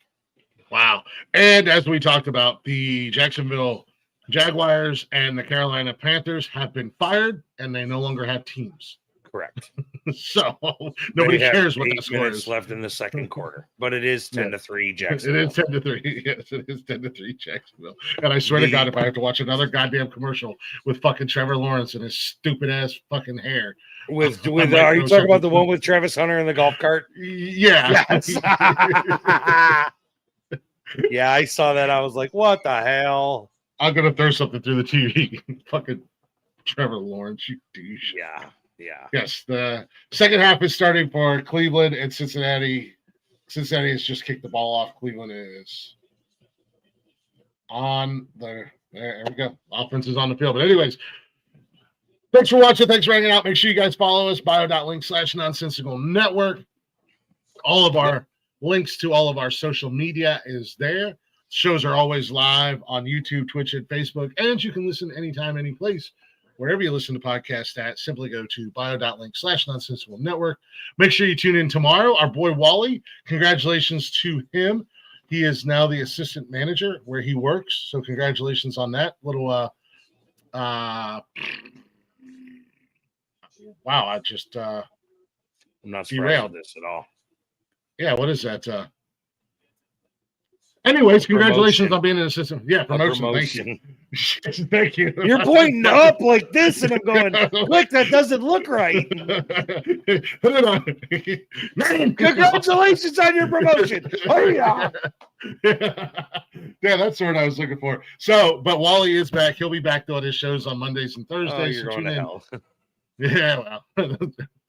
Wow. And as we talked about, the Jacksonville Jaguars and the Carolina Panthers have been fired, and they no longer have teams. Correct. So nobody cares what the score is. Left in the second quarter, but it is 10-3 Jacksonville. It is 10-3. Yes, it is 10-3 Jacksonville. And I swear to God, if I have to watch another goddamn commercial with fucking Trevor Lawrence and his stupid ass fucking hair. With are you talking about the one with Travis Hunter in the golf cart? Yeah. Yes. Yeah, I saw that. I was like, what the hell? I'm gonna throw something through the TV. Fucking Trevor Lawrence, you douche. Yeah. Yes, the second half is starting for Cleveland and Cincinnati. Cincinnati has just kicked the ball off. Cleveland is on there. There we go. Offense is on the field. But anyways, thanks for watching. Thanks for hanging out. Make sure you guys follow us, bio.link/nonsensical network. All of our links to all of our social media is there. Shows are always live on YouTube, Twitch, and Facebook. And you can listen anytime, any place. Wherever you listen to podcasts at, simply go to bio.link/nonsensical network. Make sure you tune in tomorrow. Our boy Wally, congratulations to him. He is now the assistant manager where he works. So congratulations on that little wow, I just I'm not derailed surprised with this at all. Yeah, what is that? Anyways, congratulations on being an assistant. Yeah, promotion. Thank you. Thank you. You're pointing up like this, and I'm going, look, that doesn't look right. Congratulations on your promotion. Oh, yeah. Yeah, that's the word I was looking for. So, but Wally is back. He'll be back doing his shows on Mondays and Thursdays. Oh, you're going to hell. Yeah, well,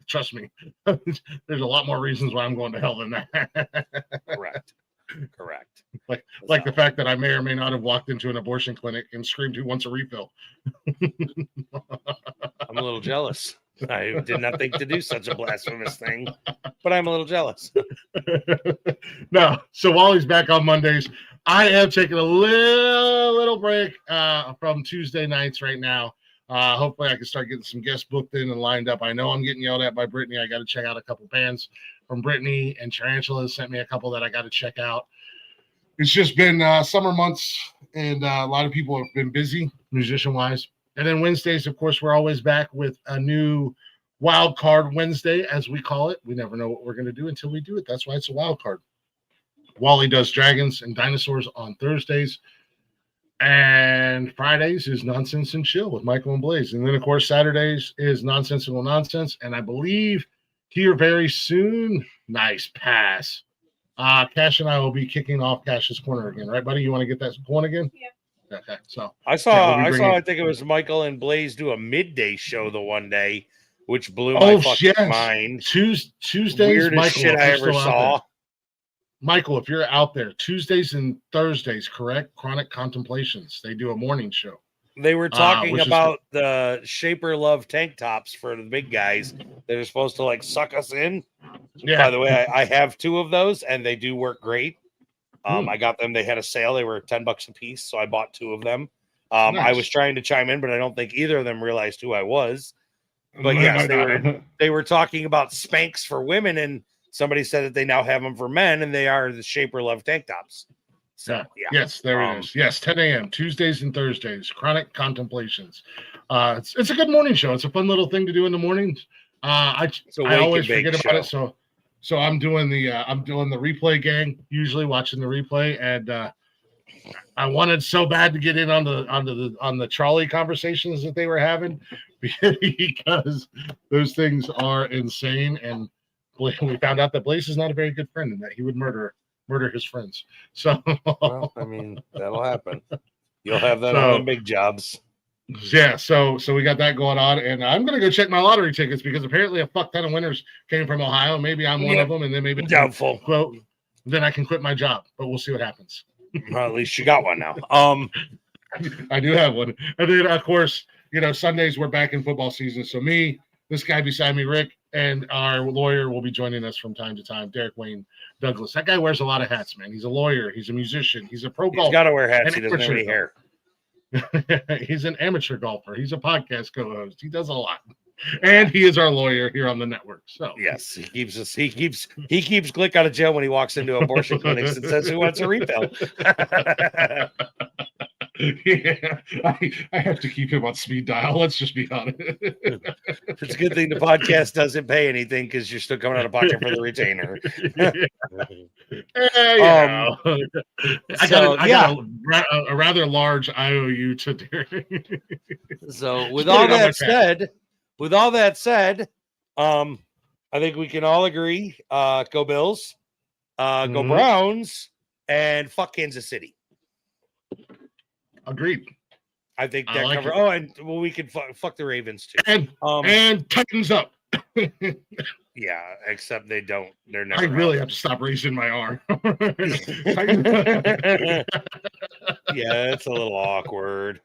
trust me. There's a lot more reasons why I'm going to hell than that. Correct. Like the fact that I may or may not have walked into an abortion clinic and screamed, "Who wants a refill?" I'm a little jealous. I did not think to do such a blasphemous thing, but I'm a little jealous. No, so Wally's back on Mondays. I am taking a little break from Tuesday nights right now. Hopefully I can start getting some guests booked in and lined up. I know I'm getting yelled at by Brittany. I got to check out a couple bands from Brittany, and Tarantula sent me a couple that I got to check out. It's just been summer months, and a lot of people have been busy musician-wise. And then Wednesdays, of course, we're always back with a new Wild Card Wednesday, as we call it. We never know what we're going to do until we do it. That's why it's a wild card. Wally does Dragons and Dinosaurs on Thursdays. And Fridays is Nonsense and Chill with Michael and Blaze. And then, of course, Saturdays is Nonsensical Nonsense. And I believe here very soon, nice pass. Cash and I will be kicking off Cash's Corner again. Right, buddy? You want to get that point again? Yeah. Okay. So I think it was Michael and Blaze do a midday show the one day, which blew my fucking mind. Tuesdays, weirdest Michael, shit I ever saw. Michael, if you're out there, Tuesdays and Thursdays, correct? Chronic Contemplations. They do a morning show. They were talking about the Shaper Love tank tops for the big guys that are supposed to like suck us in. Yeah. By the way, I have 2 of those and they do work great. I got them. They had a sale. They were $10 a piece. So I bought 2 of them. Nice. I was trying to chime in, but I don't think either of them realized who I was. But yes, they were talking about Spanx for women, and somebody said that they now have them for men, and they are the Shaper Love tank tops. So, yeah. Yes, there it is. Yes, 10 a.m. Tuesdays and Thursdays. Chronic Contemplations. It's a good morning show. It's a fun little thing to do in the mornings. I always forget about it. So I'm doing the replay gang. Usually watching the replay, and I wanted so bad to get in on the trolley conversations that they were having, because those things are insane. And we found out that Blaze is not a very good friend and that he would murder his friends. So, well, I mean, that'll happen. You'll have that So- on the big jobs. yeah, so we got that going on, and I'm gonna go check my lottery tickets because apparently a fuck ton of winners came from Ohio. Maybe I'm one of them, and then maybe Doubtful. Well, then I can quit my job, but we'll see what happens. Well, at least you got one now. I do have one, and then of course, Sundays we're back in football season. So me, this guy beside me, Rick, and our lawyer will be joining us from time to time. Derek Wayne Douglas. That guy wears a lot of hats, man. He's a lawyer. He's a musician. He's a pro golfer. He's got to wear hats. And He doesn't have any hair. He's an amateur golfer. He's a podcast co-host. He does a lot, and he is our lawyer here on the network. So yes, he keeps us. He keeps Glick out of jail when he walks into abortion clinics and says, "Who wants a refill?" Yeah, I have to keep him on speed dial. Let's just be honest. It's a good thing the podcast doesn't pay anything because you're still coming out of pocket for the retainer. I got a rather large IOU to Derek. So with all that said, I think we can all agree, go Bills, go Browns, and fuck Kansas City. Agreed. I think that like cover. it. Oh, and well, we can fuck the Ravens too. And Titans up. Yeah, except they don't. They're never. I really have to stop raising my arm. Yeah, it's a little awkward.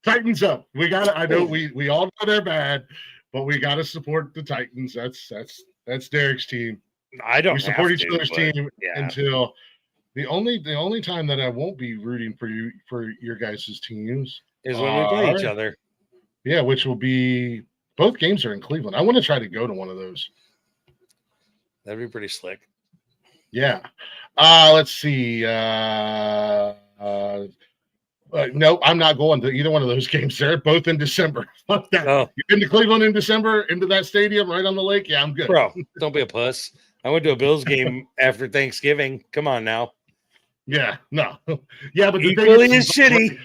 Titans up. We got to. I know we all know they're bad, but we got to support the Titans. That's Derek's team. I don't. We support have each to, other's but, team until the only time that I won't be rooting for your guys' teams is when we play each other. Yeah, which will be both games are in Cleveland. I want to try to go to one of those. That'd be pretty slick. Yeah. Let's see. Nope, I'm not going to either one of those games. They're both in December. Fuck that. Oh. You've been to Cleveland in December, into that stadium right on the lake? Yeah, I'm good. Bro, don't be a puss. I went to a Bills game after Thanksgiving. Come on now. Yeah, no. Yeah, but the Equally thing is shitty.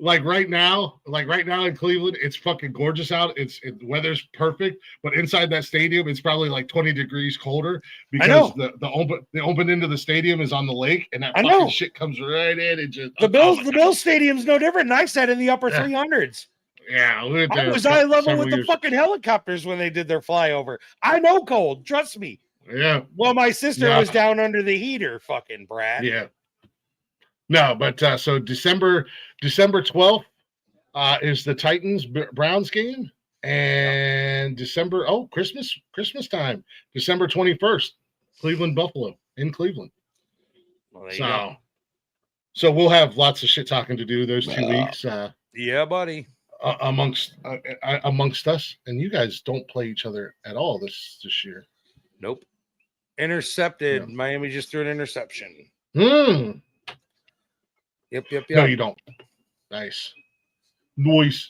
Like right now in Cleveland, it's fucking gorgeous out. The weather's perfect, but inside that stadium, it's probably like 20 degrees colder because the open end of the stadium is on the lake, and that fucking shit comes right in and just the Bills stadium's no different. And I sat in the upper 300s. Yeah, I was eye level with the fucking helicopters when they did their flyover. I know cold, trust me. Yeah. Well, my sister was down under the heater, fucking Brad. Yeah. No, but so December 12th is the Titans Browns game, and Christmas time, December 21st, Cleveland Buffalo in Cleveland. Well, there you go. So we'll have lots of shit talking to do those 2 weeks. Yeah, buddy. Amongst us, and you guys don't play each other at all this year. Nope. Intercepted. Yeah. Miami just threw an interception. Yep. No, you don't. Nice.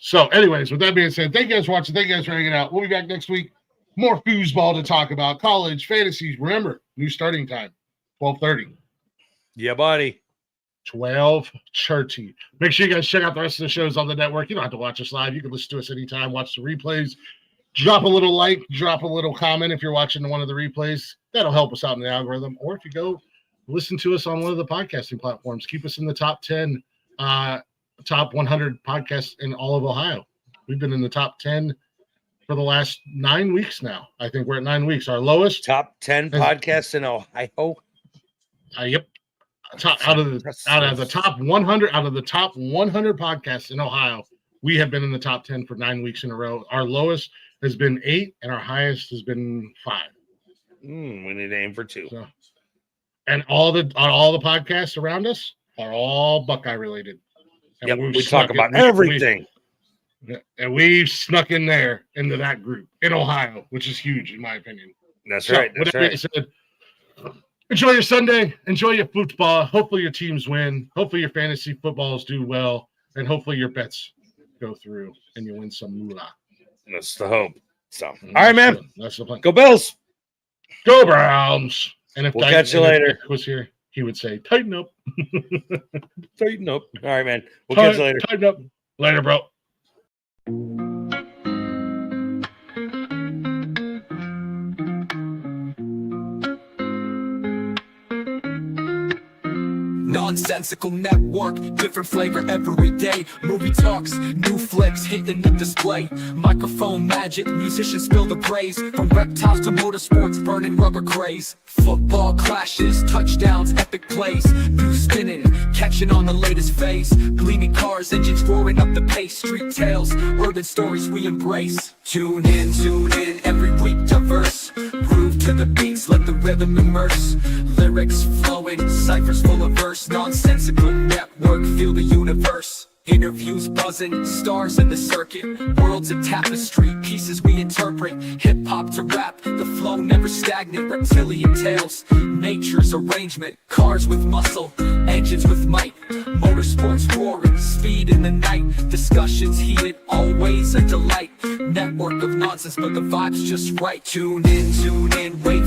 So, anyways, with that being said, thank you guys for watching. Thank you guys for hanging out. We'll be back next week. More foosball to talk about. College fantasies. Remember, new starting time, 12:30. Yeah, buddy. 12:30. Make sure you guys check out the rest of the shows on the network. You don't have to watch us live. You can listen to us anytime. Watch the replays. Drop a little like. Drop a little comment if you're watching one of the replays. That'll help us out in the algorithm. Or if you go listen to us on one of the podcasting platforms. Keep us in the top 10, top 100 podcasts in all of Ohio. We've been in the top 10 for the last 9 weeks now. I think we're at 9 weeks. Our lowest top 10 podcasts in Ohio. Yep. Out of the top 100 podcasts in Ohio, we have been in the top 10 for 9 weeks in a row. Our lowest has been 8, and our highest has been 5. We need to aim for 2. So, and all the podcasts around us are all Buckeye related. And we talk about everything. And we've snuck in there into that group in Ohio, which is huge in my opinion. That's right. That's right. Said, enjoy your Sunday. Enjoy your football. Hopefully your teams win. Hopefully your fantasy footballs do well. And hopefully your bets go through and you win some moolah. That's the hope. So, all right, man. That's the plan. Go Bills. Go Browns. And if we'll catch you later. If was here, he would say, tighten up. Tighten up. All right, man. We'll catch you later. Tighten up. Later, bro. Nonsensical network, different flavor every day. Movie talks, new flicks hitting the display. Microphone magic, musicians spill the praise. From reptiles to motorsports, burning rubber craze. Football clashes, touchdowns, epic plays. New spinning, catching on the latest phase. Gleaming cars, engines roaring up the pace. Street tales, urban stories we embrace. Tune in, every week diverse. Groove to the beats, let the rhythm immerse. Lyrics flowing, ciphers full of verse. Nonsensical network, feel the universe. Interviews buzzing, stars in the circuit. Worlds of tapestry, pieces we interpret. Hip-hop to rap, the flow never stagnant. Reptilian tales, nature's arrangement. Cars with muscle, engines with might. Motorsports roaring, speed in the night. Discussions heated, always a delight. Network of nonsense, but the vibe's just right. Tune in, wait